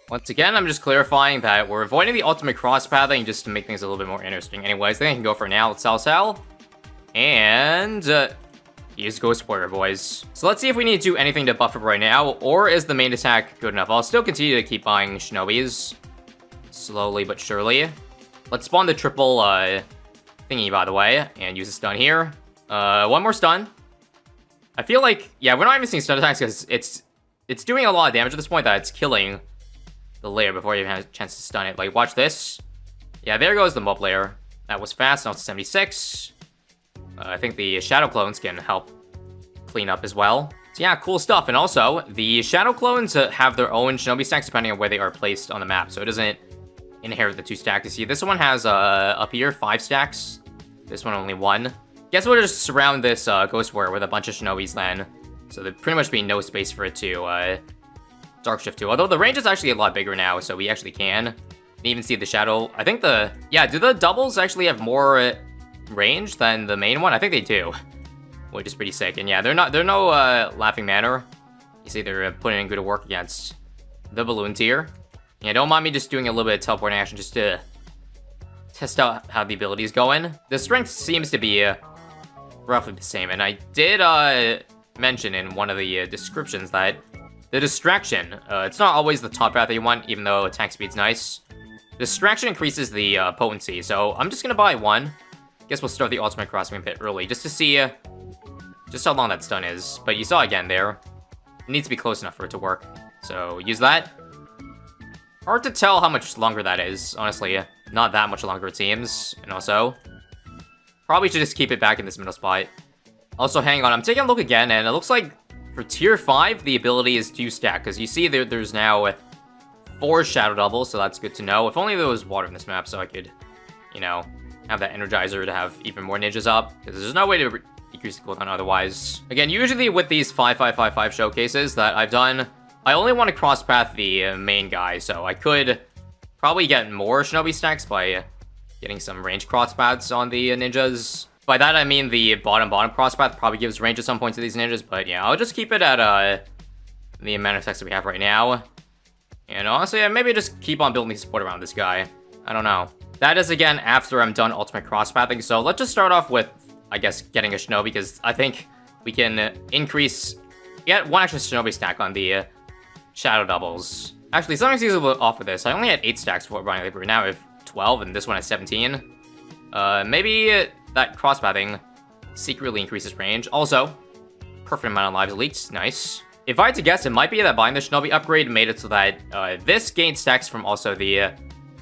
Once again, I'm just clarifying that we're avoiding the ultimate cross-pathing just to make things a little bit more interesting. Anyways, I think I can go for now. Let's sell. And use Ghost Warrior, boys. So let's see if we need to do anything to buff it right now, or is the main attack good enough? I'll still continue to keep buying Shinobis, slowly but surely. Let's spawn the triple thingy, by the way, and use a stun here. One more stun. I feel like, yeah, we're not even seeing stun attacks because it's doing a lot of damage at this point that it's killing the layer before you even have a chance to stun it. Like, watch this. Yeah, there goes the mob layer. That was fast. Now it's 76. I think the shadow clones can help clean up as well. So yeah, cool stuff. And also, the shadow clones have their own shinobi stacks depending on where they are placed on the map. So it doesn't inherit the 2 stacks. You see, this one has up here 5 stacks. This one only 1. Guess we'll just surround this Ghost Warrior with a bunch of shinobis then. So there'd pretty much be no space for it to dark shift to. Although the range is actually a lot bigger now, so we actually can even see the shadow. I think do the doubles actually have more range than the main one? I think they do, which is pretty sick. And yeah, they're no laughing manner. You see, they're putting in good work against the balloon tier. Yeah, don't mind me just doing a little bit of teleporting action just to test out how the ability is going. The strength seems to be roughly the same, and I did mention in one of the descriptions that the distraction, it's not always the top path that you want, even though attack speed's nice. Distraction increases the potency, so I'm just gonna buy 1. Guess we'll start the ultimate crossing pit early, just to see just how long that stun is. But you saw again there, it needs to be close enough for it to work. So use that. Hard to tell how much longer that is, honestly. Not that much longer it seems. And also, probably should just keep it back in this middle spot. Also, hang on, I'm taking a look again, and it looks like for tier 5, the ability is 2 stack, because you see there's now 4 shadow doubles, so that's good to know. If only there was water in this map, so I could, you know, have that energizer to have even more ninjas up, because there's no way to decrease the cooldown otherwise. Again, usually with these 5-5-5-5 showcases that I've done, I only want to cross-path the main guy, so I could probably get more shinobi stacks by getting some range cross-paths on the ninjas. By that I mean the bottom cross-path probably gives range at some point to these ninjas, but yeah, I'll just keep it at the amount of stacks that we have right now. And honestly, maybe just keep on building support around this guy. I don't know. That is, again, after I'm done ultimate cross-pathing, so let's just start off with, I guess, getting a shinobi, because I think we can get 1 extra shinobi stack on the shadow doubles. Actually, something seems a little bit off with this. I only had 8 stacks for Binding Labor, now I have 12, and this one has 17. Maybe that cross-pathing secretly increases range. Also, perfect amount of lives leaked. Nice. If I had to guess, it might be that buying the Shinobi upgrade made it so that this gained stacks from also the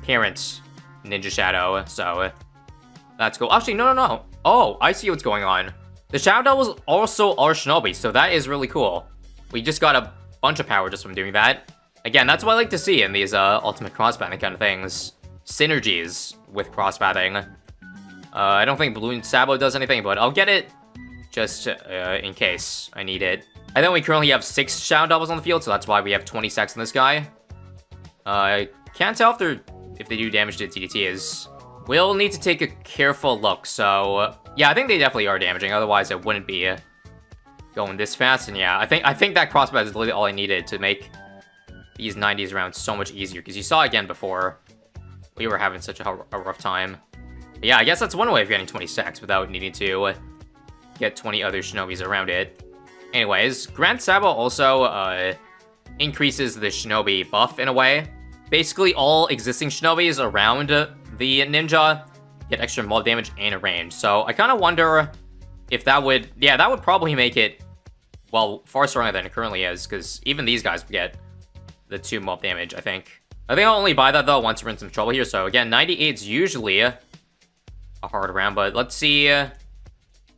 parent Ninja Shadow. So that's cool. Actually, no. Oh, I see what's going on. The Shadow Devils also are Shinobi, so that is really cool. We just got a bunch of power just from doing that. Again, that's what I like to see in these ultimate crosspathing kind of things. Synergies with crosspathing. I don't think Balloon Sabo does anything, but I'll get it just in case I need it. I think we currently have 6 Shadow Devils on the field, so that's why we have 20 stacks on this guy. I can't tell if they do damage to DDTs. We'll need to take a careful look, so yeah, I think they definitely are damaging, otherwise it wouldn't be going this fast, and yeah, I think that crosspath is literally all I needed to make these 90s rounds so much easier, because you saw again before, we were having such a rough time. But yeah, I guess that's one way of getting 20 stacks without needing to get 20 other Shinobis around it. Anyways, Grand Sabo also increases the Shinobi buff in a way. Basically, all existing Shinobis around the ninja get extra mob damage and a range. So I kind of wonder if that would... Yeah, that would probably make it, well, far stronger than it currently is, because even these guys would get the 2 mob damage, I think. I think I'll only buy that, though, once we're in some trouble here. So again, 98 is usually a hard round, but let's see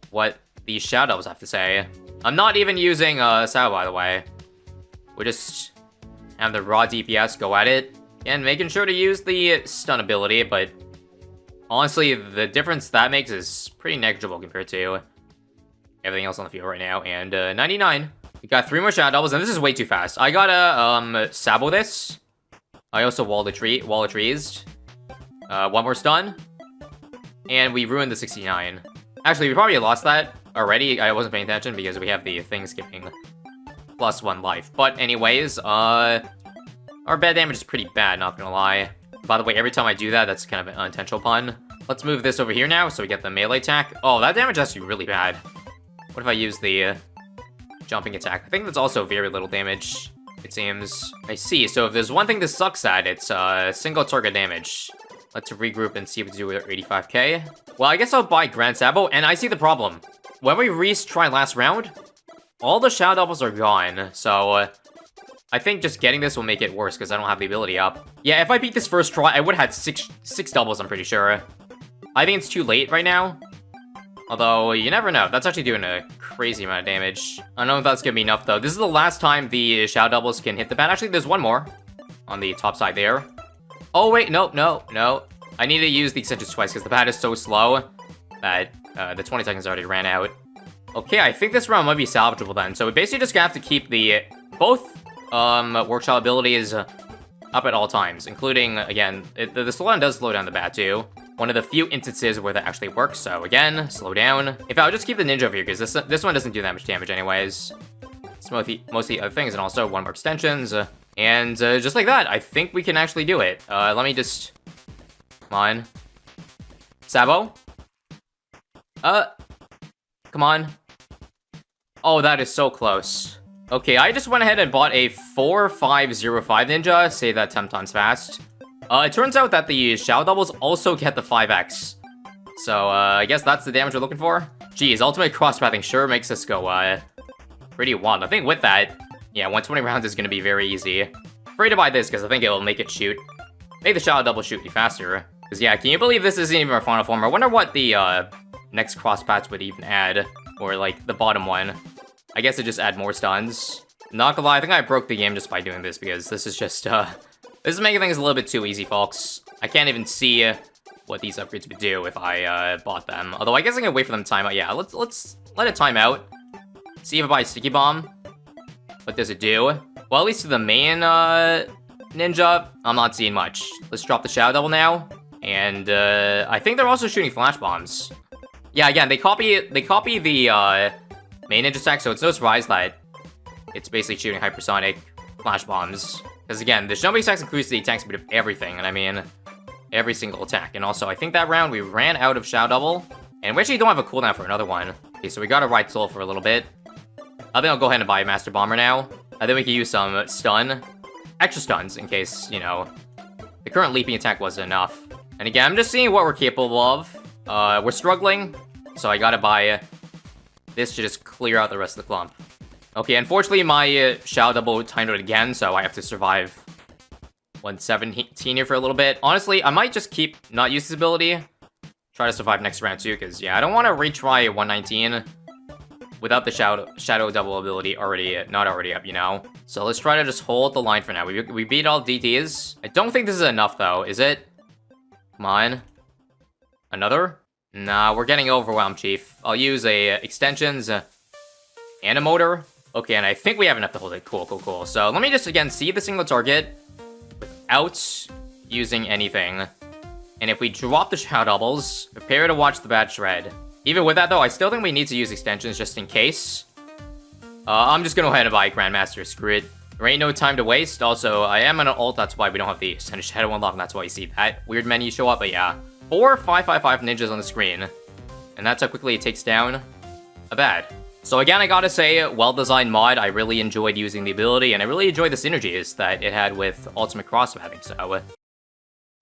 what these Shadow Devils have to say. I'm not even using Sao, by the way. We just have the raw DPS go at it, and making sure to use the stun ability, but honestly, the difference that makes is pretty negligible compared to everything else on the field right now. And 99. We got 3 more Shadow Devils, and this is way too fast. I gotta Sabo this. I also wall the trees. 1 more stun. And we ruined the 69. Actually, we probably lost that already. I wasn't paying attention because we have the thing skipping +1 life. But anyways, our bad damage is pretty bad, not gonna lie. By the way, every time I do that, that's kind of an unintentional pun. Let's move this over here now, so we get the melee attack. Oh, that damage is actually really bad. What if I use the jumping attack? I think that's also very little damage, it seems. I see, so if there's one thing this sucks at, it's single target damage. Let's regroup and see what to do with our 85k. Well, I guess I'll buy Grand Sabo, and I see the problem. When we retry last round, all the Shadow Devils are gone, so I think just getting this will make it worse because I don't have the ability up. Yeah, if I beat this first try, I would have had six doubles, I'm pretty sure. I think it's too late right now. Although, you never know. That's actually doing a crazy amount of damage. I don't know if that's gonna be enough, though. This is the last time the Shadow Devils can hit the pad. Actually, there's one more on the top side there. Oh, wait, no. I need to use the extensions twice because the pad is so slow that the 20 seconds already ran out. Okay, I think this round might be salvageable then. So we basically just have to keep both workshop abilities up at all times, including, again, the slowdown does slow down the bat too. One of the few instances where that actually works, so again, slow down. If I would just keep the ninja over here, because this one doesn't do that much damage anyways. It's mostly other things, and also 1 more extensions. And just like that, I think we can actually do it. Let me just... Come on. Sabo? Come on. Oh, that is so close. Okay, I just went ahead and bought a 4505 ninja. Say that 10 times fast. It turns out that the Shadow Devils also get the 5x. So, I guess that's the damage we're looking for. Geez, ultimate crosspathing sure makes us go, pretty wild. I think with that, yeah, 120 rounds is gonna be very easy. Afraid to buy this, because I think it'll make it shoot. Make the Shadow Devil shoot me faster. Because, yeah, can you believe this isn't even our final form? I wonder what the, next cross patch would even add. Or, like, the bottom one. I guess it just add more stuns. Not gonna lie, I think I broke the game just by doing this, because this is just, this is making things a little bit too easy, folks. I can't even see what these upgrades would do if I bought them. Although I guess I'm gonna wait for them to time out. Yeah, let's let it time out. See if I buy Sticky Bomb. What does it do? Well, at least to the main ninja, I'm not seeing much. Let's drop the Shadow Devil now. And I think they're also shooting flash bombs. Yeah, again, they copy the main ninja attack, so it's no surprise that it's basically shooting hypersonic flash bombs. Because again, the Shinobi attacks increase the attack speed of everything, and I mean every single attack. And also, I think that round we ran out of Shadow Devil, and we actually don't have a cooldown for another one. Okay, so we gotta ride Soul for a little bit. I think I'll go ahead and buy a Master Bomber now. I think we can use some extra stuns, in case, you know, the current leaping attack wasn't enough. And again, I'm just seeing what we're capable of. We're struggling, so I gotta buy This should just clear out the rest of the clump. Okay, unfortunately, my Shadow Double timed out again, so I have to survive 117 here for a little bit. Honestly, I might just keep not use this ability. Try to survive next round too, because yeah, I don't want to retry 119 without the Shadow Double ability not already up, you know? So let's try to just hold the line for now. We beat all DTs. I don't think this is enough though, is it? Come on. Another? Nah, we're getting overwhelmed, Chief. I'll use extensions and a motor. Okay, and I think we have enough to hold it. Cool, cool, cool. So let me just, again, see the single target without using anything. And if we drop the Shadow Doubles, prepare to watch the bad shred. Even with that, though, I still think we need to use extensions just in case. I'm just gonna go ahead and buy Grandmaster. Screw it. There ain't no time to waste. Also, I am on an ult. That's why we don't have the extended Shadow unlock, and that's why you see that weird menu show up. But yeah, 4 555 ninjas on the screen. And that's how quickly it takes down a bad. So again, I gotta say, well-designed mod. I really enjoyed using the ability, and I really enjoyed the synergies that it had with Ultimate Crosspathing. So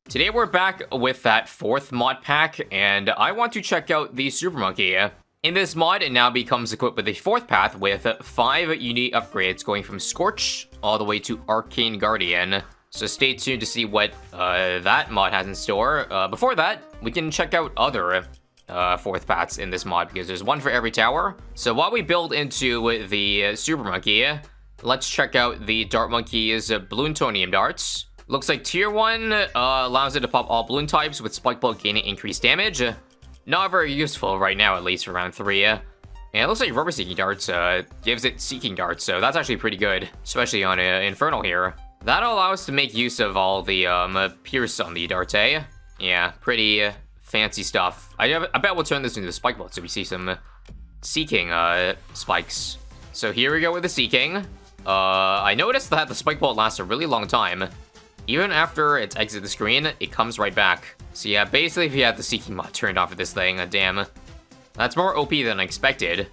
today we're back with that 4th mod pack, and I want to check out the Super Monkey. In this mod, it now becomes equipped with the 4th path with 5 unique upgrades going from Scorch all the way to Arcane Guardian. So stay tuned to see what that mod has in store. Before that, we can check out other 4th paths in this mod, because there's one for every tower. So while we build into the Super Monkey, let's check out the Dart Monkey's Balloon-tonium darts. Looks like tier 1 allows it to pop all balloon types with Spike Bolt gaining increased damage. Not very useful right now, at least for round 3. And it looks like Rubber Seeking Darts gives it Seeking Darts, so that's actually pretty good, especially on Infernal here. That'll allow us to make use of all the Pierce on the darts, eh? Yeah, pretty fancy stuff. I bet we'll turn this into the Spike Bolt, so we see some Seeking spikes. So here we go with the Seeking. I noticed that the Spike Bolt lasts a really long time. Even after it's exited the screen, it comes right back. So yeah, basically if you had the Seeking mod turned off of this thing, damn. That's more OP than I expected.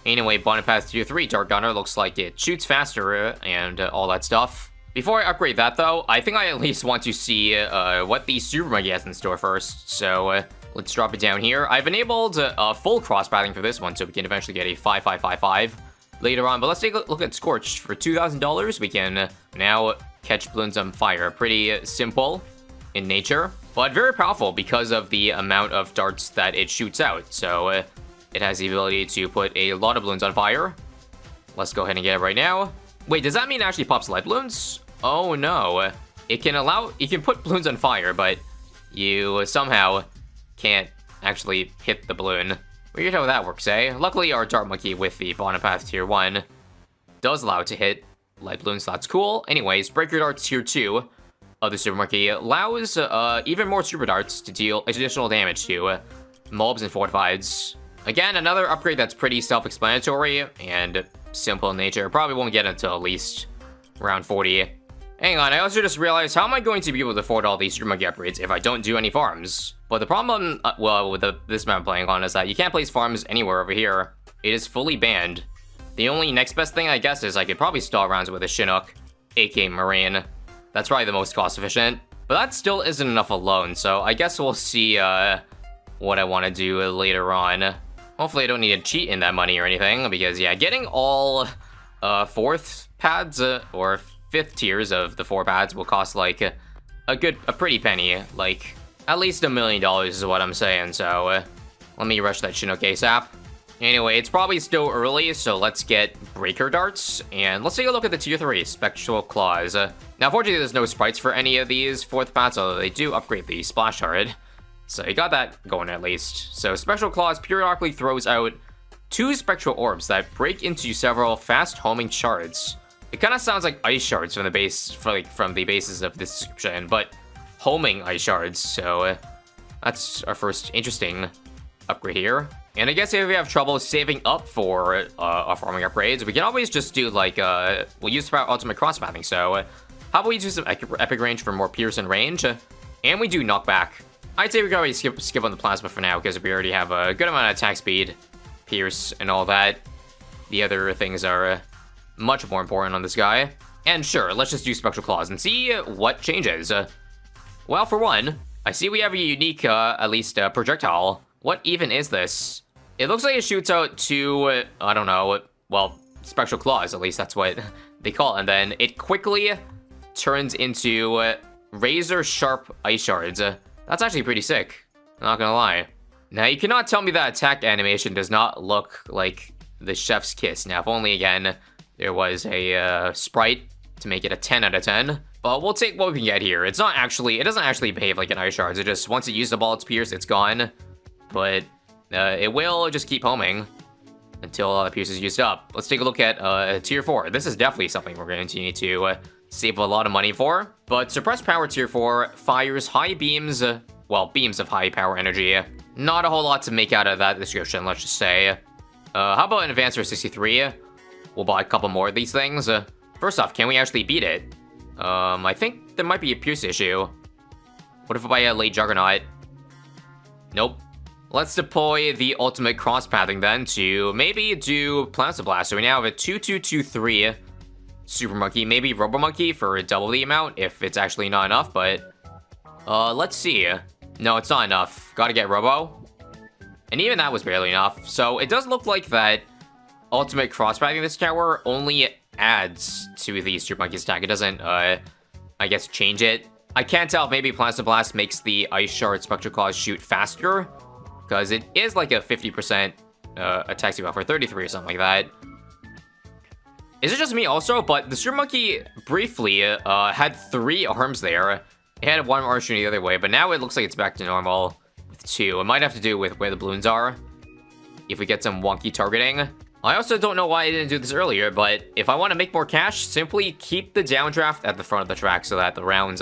Anyway, Bonipath Tier 3 Dart Gunner looks like it shoots faster and all that stuff. Before I upgrade that though, I think I at least want to see what the Super Monkey has in store first. So let's drop it down here. I've enabled full cross-pathing for this one, so we can eventually get a 5555 later on. But let's take a look at Scorch. For $2,000, we can now catch balloons on fire. Pretty simple in nature, but very powerful because of the amount of darts that it shoots out. So it has the ability to put a lot of balloons on fire. Let's go ahead and get it right now. Wait, does that mean it actually pops light balloons? Oh no. You can put balloons on fire, but you somehow can't actually hit the balloon. Weird how that works, eh? Luckily, our Dart Monkey with the Bonipath Tier 1 does allow it to hit light balloons, so that's cool. Anyways, Breaker Darts Tier 2 of the Super Monkey allows even more Super Darts to deal additional damage to mobs and fortifieds. Again, another upgrade that's pretty self-explanatory and simple in nature. Probably won't get until at least around 40. Hang on, I also just realized, how am I going to be able to afford all these Super Monkey upgrades if I don't do any farms? But the problem, well, with this map I'm playing on is that you can't place farms anywhere over here. It is fully banned. The only next best thing, I guess, is I could probably stall rounds with a Chinook, aka Marine. That's probably the most cost efficient. But that still isn't enough alone, so I guess we'll see what I want to do later on. Hopefully I don't need to cheat in that money or anything, because yeah, getting all 4th pads or 5th tiers of the 4 pads will cost like a pretty penny, like at least $1 million is what I'm saying. So let me rush that Chinook ASAP. Anyway, it's probably still early, so let's get Breaker Darts, and let's take a look at the Tier 3 Spectral Claws. Now, fortunately, there's no sprites for any of these 4th paths, although they do upgrade the Splash Turret. So you got that going at least. So Spectral Claws periodically throws out 2 Spectral Orbs that break into several fast homing shards. It kind of sounds like ice shards from the basis of this description, but homing ice shards. So that's our first interesting upgrade here. And I guess if we have trouble saving up for our farming upgrades, we can always just do like, we'll use for Ultimate Crosspathing. So how about we do some Epic Range for more Pierce and range? And we do Knockback. I'd say we can already skip on the Plasma for now, because we already have a good amount of attack speed, Pierce, and all that. The other things are much more important on this guy. And sure, let's just do Spectral Claws and see what changes. Well, for one, I see we have a unique, at least, projectile. What even is this? It looks like it shoots out two, I don't know, well, spectral claws, at least that's what they call it. And then it quickly turns into razor sharp ice shards. That's actually pretty sick, not gonna lie. Now, you cannot tell me that attack animation does not look like the chef's kiss. Now, if only, again, there was a sprite to make it a 10 out of 10. But we'll take what we can get here. It doesn't actually behave like an ice shards. It just, once it uses the ball, it's pierced, it's gone. But it will just keep homing until the pierce is used up. Let's take a look at tier 4. This is definitely something we're going to need to save a lot of money for. But suppressed power tier 4 fires high beams, well, beams of high power energy. Not a whole lot to make out of that description, let's just say. How about an Advancer 63? We'll buy a couple more of these things. First off, can we actually beat it? I think there might be a pierce issue. What if I buy a late Juggernaut? Nope. Let's deploy the ultimate cross-pathing then to maybe do Plasma Blast. So we now have a 2-2-2-3 Super Monkey, maybe Robo Monkey for double the amount if it's actually not enough, but let's see. No, it's not enough. Gotta get Robo. And even that was barely enough. So it does look like that ultimate cross-pathing this tower only adds to the Super Monkey's attack. It doesn't, I guess, change it. I can't tell if maybe Plasma Blast makes the Ice Shard Spectral Claws shoot faster, because it is like a 50% attack speed buff, or 33 or something like that. Is it just me also? But the Super Monkey briefly had 3 arms there. It had 1 arm shooting the other way, but now it looks like it's back to normal with 2. It might have to do with where the balloons are, if we get some wonky targeting. I also don't know why I didn't do this earlier, but if I want to make more cash, simply keep the downdraft at the front of the track so that the rounds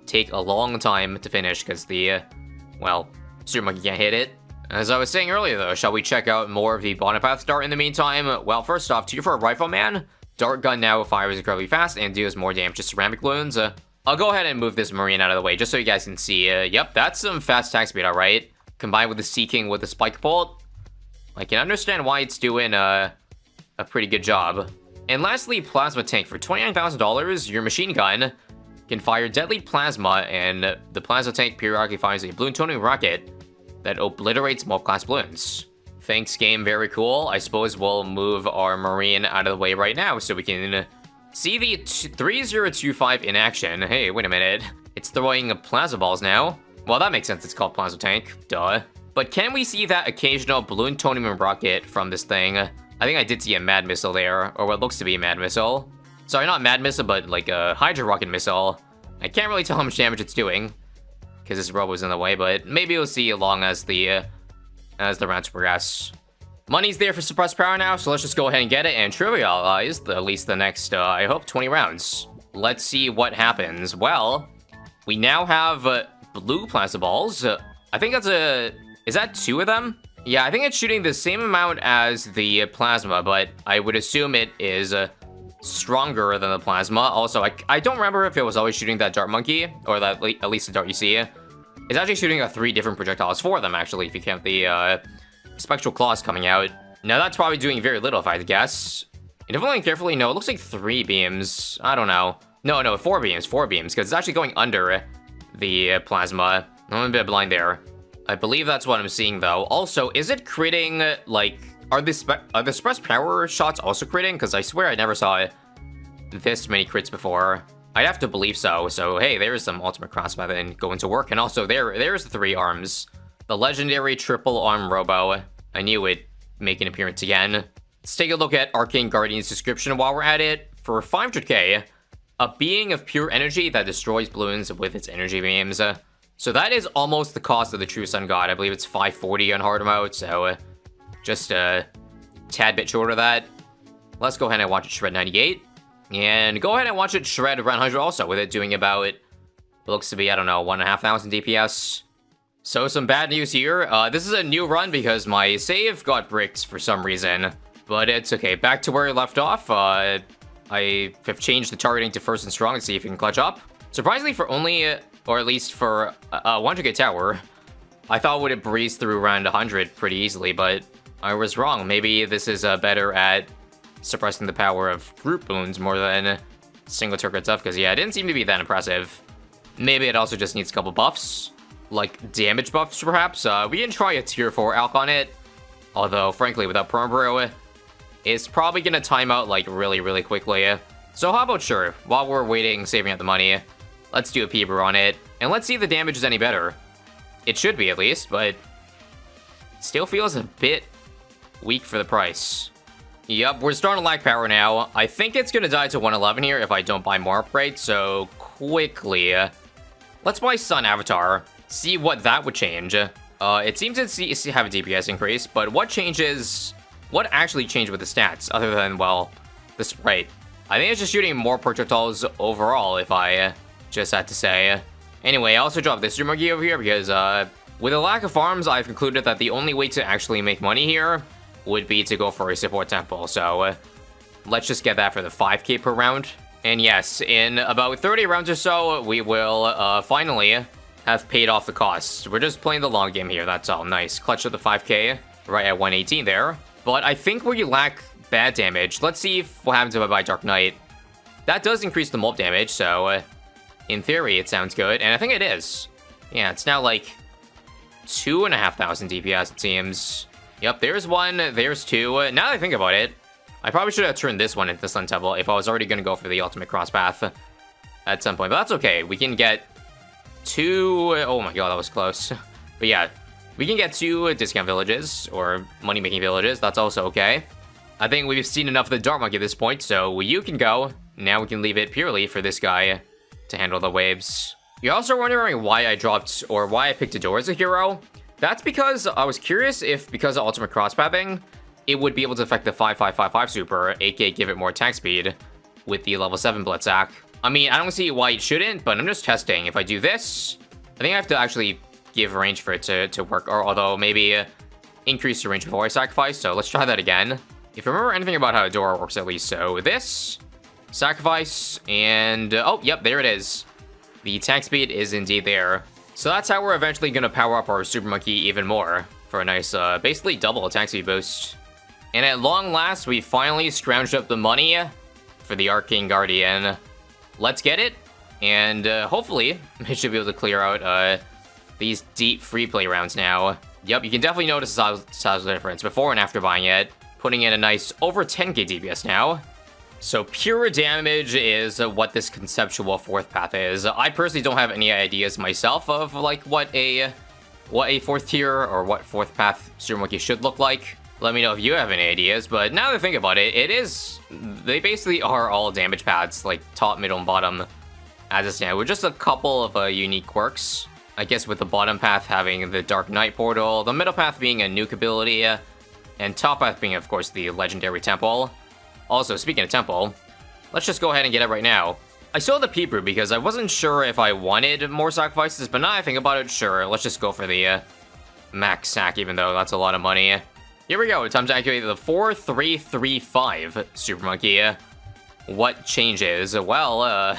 take a long time to finish, because the, well, Super Monkey can't hit it. As I was saying earlier though, shall we check out more of the Bonipath Dart in the meantime? Well, first off, tier 4 Rifleman. Dart Gun now fires incredibly fast and deals more damage to ceramic balloons. I'll go ahead and move this Marine out of the way just so you guys can see. Yep, that's some fast attack speed, alright. Combined with the Seeking with the Spike Bolt, I can understand why it's doing a pretty good job. And lastly, Plasma Tank. For $29,000, your machine gun can fire deadly plasma, and the Plasma Tank periodically fires a balloon-toning rocket that obliterates mob-class balloons. Thanks, game. Very cool. I suppose we'll move our Marine out of the way right now so we can see the 3025 in action. Hey, wait a minute. It's throwing plasma balls now. Well, that makes sense. It's called Plasma Tank. Duh. But can we see that occasional balloon-toning rocket from this thing? I think I did see a Mad Missile there, or what looks to be a Mad Missile. Sorry, not Mad Missile, but like a Hydra Rocket Missile. I can't really tell how much damage it's doing, because this Robo's in the way, but maybe we'll see along as the rounds progress. Money's there for suppressed power now, so let's just go ahead and get it and trivialize at least the next, I hope, 20 rounds. Let's see what happens. Well, we now have blue plasma balls. I think that's is that 2 of them? Yeah, I think it's shooting the same amount as the plasma, but I would assume it is stronger than the plasma. Also, I don't remember if it was always shooting that Dart Monkey, or that at least the Dart you see. It's actually shooting 3 different projectiles, 4 of them actually, if you count the Spectral Claws coming out. Now that's probably doing very little if I had to guess. And if I'm looking carefully, no, it looks like 3 beams. I don't know. No, 4 beams, because it's actually going under the plasma. I'm a bit blind there. I believe that's what I'm seeing though. Also, is it critting, like, are the suppressed power shots also critting? Because I swear I never saw this many crits before. I'd have to believe so. So hey, there's some ultimate crosspathing going to work. And also there's the 3 arms. The legendary triple arm Robo. I knew it'd make an appearance again. Let's take a look at Arcane Guardian's description while we're at it. For 500k, a being of pure energy that destroys balloons with its energy beams. So that is almost the cost of the True Sun God. I believe it's 540 on hard mode, so just a tad bit short of that. Let's go ahead and watch it shred 98. And go ahead and watch it shred around 100 also, with it doing about, it looks to be, I don't know, 1,500 DPS. So some bad news here. This is a new run because my save got bricked for some reason. But it's okay. Back to where I left off. I have changed the targeting to first and strong to see if we can clutch up. Surprisingly, for only, or at least for a 100k tower, I thought would have breezed through around 100 pretty easily, but I was wrong. Maybe this is better at suppressing the power of group balloons more than single target stuff, because yeah, it didn't seem to be that impressive. Maybe it also just needs a couple buffs, like damage buffs perhaps. We can try a tier 4 alch on it. Although, frankly, without Permbrew, it's probably gonna time out, like, really, really quickly. So how about sure, while we're waiting, saving up the money, let's do a P-Brew on it, and let's see if the damage is any better. It should be, at least, but still feels a bit weak for the price. Yep, we're starting to lack power now. I think it's gonna die to 111 here if I don't buy more upgrades, so quickly, let's buy Sun Avatar, see what that would change. It seems to have a DPS increase, but what actually changed with the stats, other than, well, the sprite? I think it's just shooting more projectiles overall, if I just had to say. Anyway, I also dropped this Monkey over here because, with a lack of farms, I've concluded that the only way to actually make money here would be to go for a support temple, so let's just get that for the 5k per round. And yes, in about 30 rounds or so, we will finally have paid off the costs. We're just playing the long game here, that's all. Nice. Clutch of the 5k, right at 118 there. But I think we lack bad damage. Let's see what happens if I buy Dark Knight. That does increase the mob damage, so in theory, it sounds good. And I think it is. Yeah, it's now like 2,500 DPS, it seems. Yep, there's one, there's two. Now that I think about it, I probably should have turned this one into the Sun Temple if I was already going to go for the ultimate cross path at some point. But that's okay. We can get two... Oh my god, that was close. But yeah, we can get two discount villages, or money-making villages. That's also okay. I think we've seen enough of the Dart Monkey at this point, so you can go. Now we can leave it purely for this guy to handle the waves. You're also wondering why I dropped, or why I picked Adore as a hero. That's because I was curious if, because of ultimate crosspathing, it would be able to affect the 5555 super, aka give it more attack speed, with the level 7 Blitzsack. I mean, I don't see why it shouldn't, but I'm just testing. If I do this, I think I have to actually give range for it to work, or although maybe increase the range before I sacrifice, so let's try that again. If you remember anything about how Adora works at least, so this, sacrifice, and oh, yep, there it is. The attack speed is indeed there. So that's how we're eventually going to power up our Super Monkey even more for a nice, basically double attack speed boost. And at long last, we finally scrounged up the money for the Arcane Guardian. Let's get it, and hopefully it should be able to clear out these deep free play rounds now. Yep, you can definitely notice the size difference before and after buying it, putting in a nice over 10k DPS now. So pure damage is what this conceptual fourth path is. I personally don't have any ideas myself of like what a fourth tier or what fourth path Super Monkey should look like. Let me know if you have any ideas, but now that I think about it, they basically are all damage paths, like top, middle, and bottom as it stands, with just a couple of unique quirks. I guess with the bottom path having the Dark Knight portal, the middle path being a nuke ability, and top path being, of course, the legendary temple. Also, speaking of temple, let's just go ahead and get it right now. I sold the P-Brew because I wasn't sure if I wanted more sacrifices, but now I think about it, sure, let's just go for the max sack, even though that's a lot of money. Here we go, time to activate the 4335 Super Monkey. What changes? Well,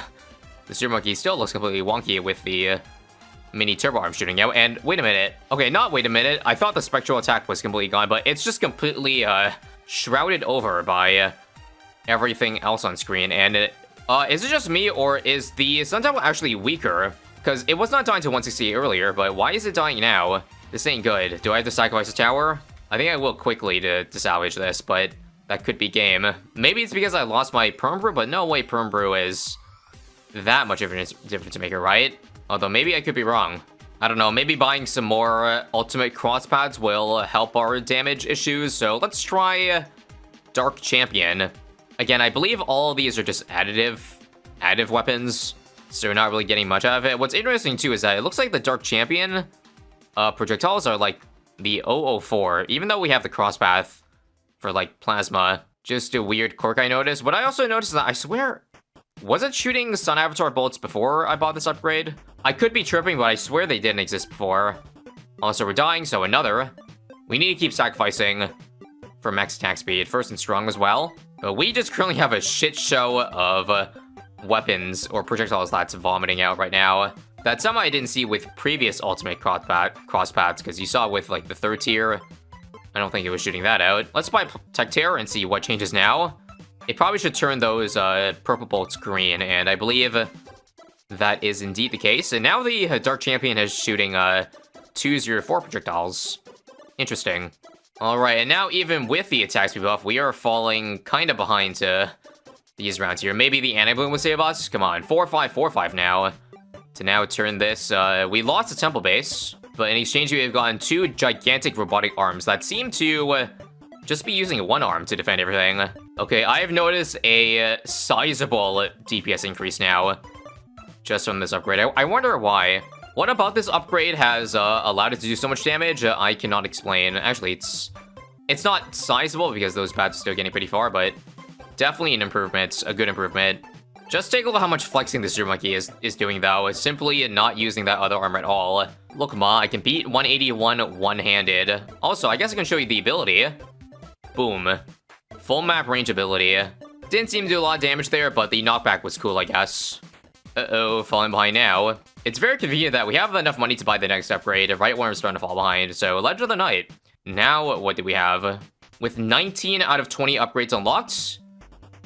the Super Monkey still looks completely wonky with the mini turbo arm shooting out, and wait a minute. Okay, not wait a minute, I thought the spectral attack was completely gone, but it's just completely shrouded over by everything else on screen. And is it just me, or is the Sun Temple actually weaker? Because it was not dying to 168 earlier, but why is it dying now? This ain't good. Do I have to sacrifice a tower? I think I will quickly to salvage this, but that could be game. Maybe it's because I lost my Perm Brew, but no way Perm Brew is that much of a difference maker, right? Although maybe I could be wrong. I don't know, maybe buying some more ultimate cross pads will help our damage issues, so let's try Dark Champion. Again, I believe all of these are just additive weapons, so we're not really getting much out of it. What's interesting too is that it looks like the Dark Champion projectiles are like the 004, even though we have the cross path for like plasma. Just a weird quirk I noticed. But I also noticed that, I swear, was it shooting Sun Avatar bullets before I bought this upgrade? I could be tripping, but I swear they didn't exist before. Also, we're dying, so another. We need to keep sacrificing for max attack speed, first and strong as well. But we just currently have a shit show of weapons or projectiles that's vomiting out right now. That's something I didn't see with previous ultimate cross paths, because you saw with like the third tier, I don't think it was shooting that out. Let's buy Tectair and see what changes now. It probably should turn those purple bolts green, and I believe that is indeed the case. And now the Dark Champion is shooting 204 projectiles. Interesting. Alright, and now even with the attack speed buff, we are falling kind of behind these rounds here. Maybe the anti-bloom will save us? Come on, 4-5, 4-5 now. To now turn this, we lost the temple base, but in exchange we have gotten 2 gigantic robotic arms that seem to just be using one arm to defend everything. Okay, I have noticed a sizable DPS increase now, just from this upgrade. I wonder why. What about this upgrade has allowed it to do so much damage? I cannot explain. Actually, it's not sizable because those bats are still getting pretty far, but definitely an improvement, a good improvement. Just take a look at how much flexing this Super Monkey is doing, though. It's simply not using that other armor at all. Look, Ma, I can beat 181 one-handed. Also, I guess I can show you the ability. Boom. Full map range ability. Didn't seem to do a lot of damage there, but the knockback was cool, I guess. Uh-oh, falling behind now. It's very convenient that we have enough money to buy the next upgrade right when we're starting to fall behind. So, Legend of the Night. Now, what do we have? With 19 out of 20 upgrades unlocked,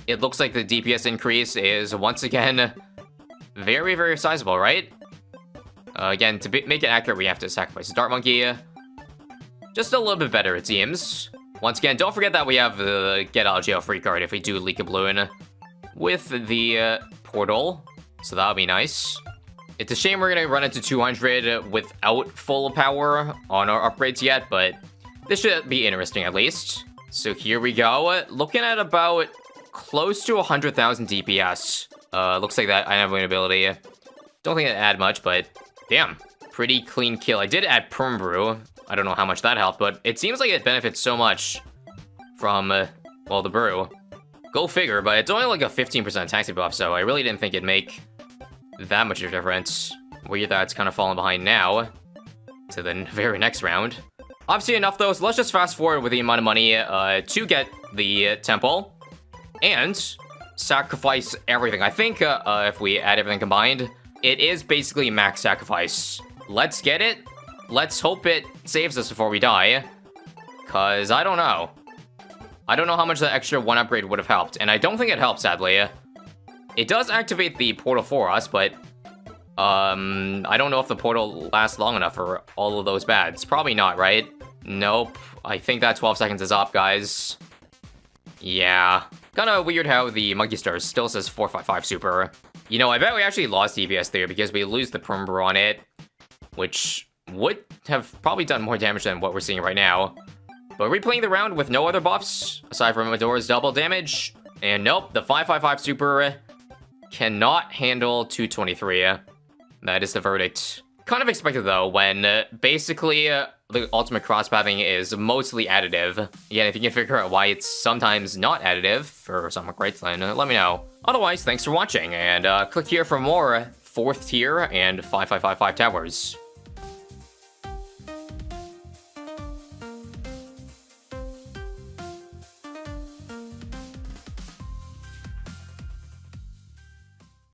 it looks like the DPS increase is, once again, very, very sizable, right? Again, to make it accurate, we have to sacrifice the Dart Monkey. Just a little bit better, it seems. Once again, don't forget that we have the Get Out of Jail Free card if we do leak a balloon with the portal. So that'll be nice. It's a shame we're gonna run into 200 without full power on our upgrades yet, but this should be interesting at least. So here we go. Looking at about close to 100,000 DPS. Looks like that I have ability. Don't think it add much, but damn, pretty clean kill. I did add Perm Brew. I don't know how much that helped, but it seems like it benefits so much from, well, the brew. Go figure, but it's only like a 15% attack speed buff, so I really didn't think it'd make that much of a difference. Weird that it's kind of falling behind now to the very next round. Obviously enough though, so let's just fast forward with the amount of money to get the temple and sacrifice everything. I think if we add everything combined, it is basically max sacrifice. Let's get it. Let's hope it saves us before we die, cause I don't know. I don't know how much the extra one upgrade would have helped, and I don't think it helped, sadly. It does activate the portal for us, but I don't know if the portal lasts long enough for all of those bads. Probably not, right? Nope. I think that 12 seconds is up, guys. Yeah. Kinda weird how the Monkey Star still says 455 super. You know, I bet we actually lost DPS there because we lose the Perimeter on it, which would have probably done more damage than what we're seeing right now. But replaying the round with no other buffs, aside from Adora's double damage, and nope, the 555 super cannot handle 223. That is the verdict. Kind of expected though, when basically the ultimate cross-pathing is mostly additive. Again, if you can figure out why it's sometimes not additive for some upgrades, then let me know. Otherwise, thanks for watching, and click here for more 4th tier and 5555 towers.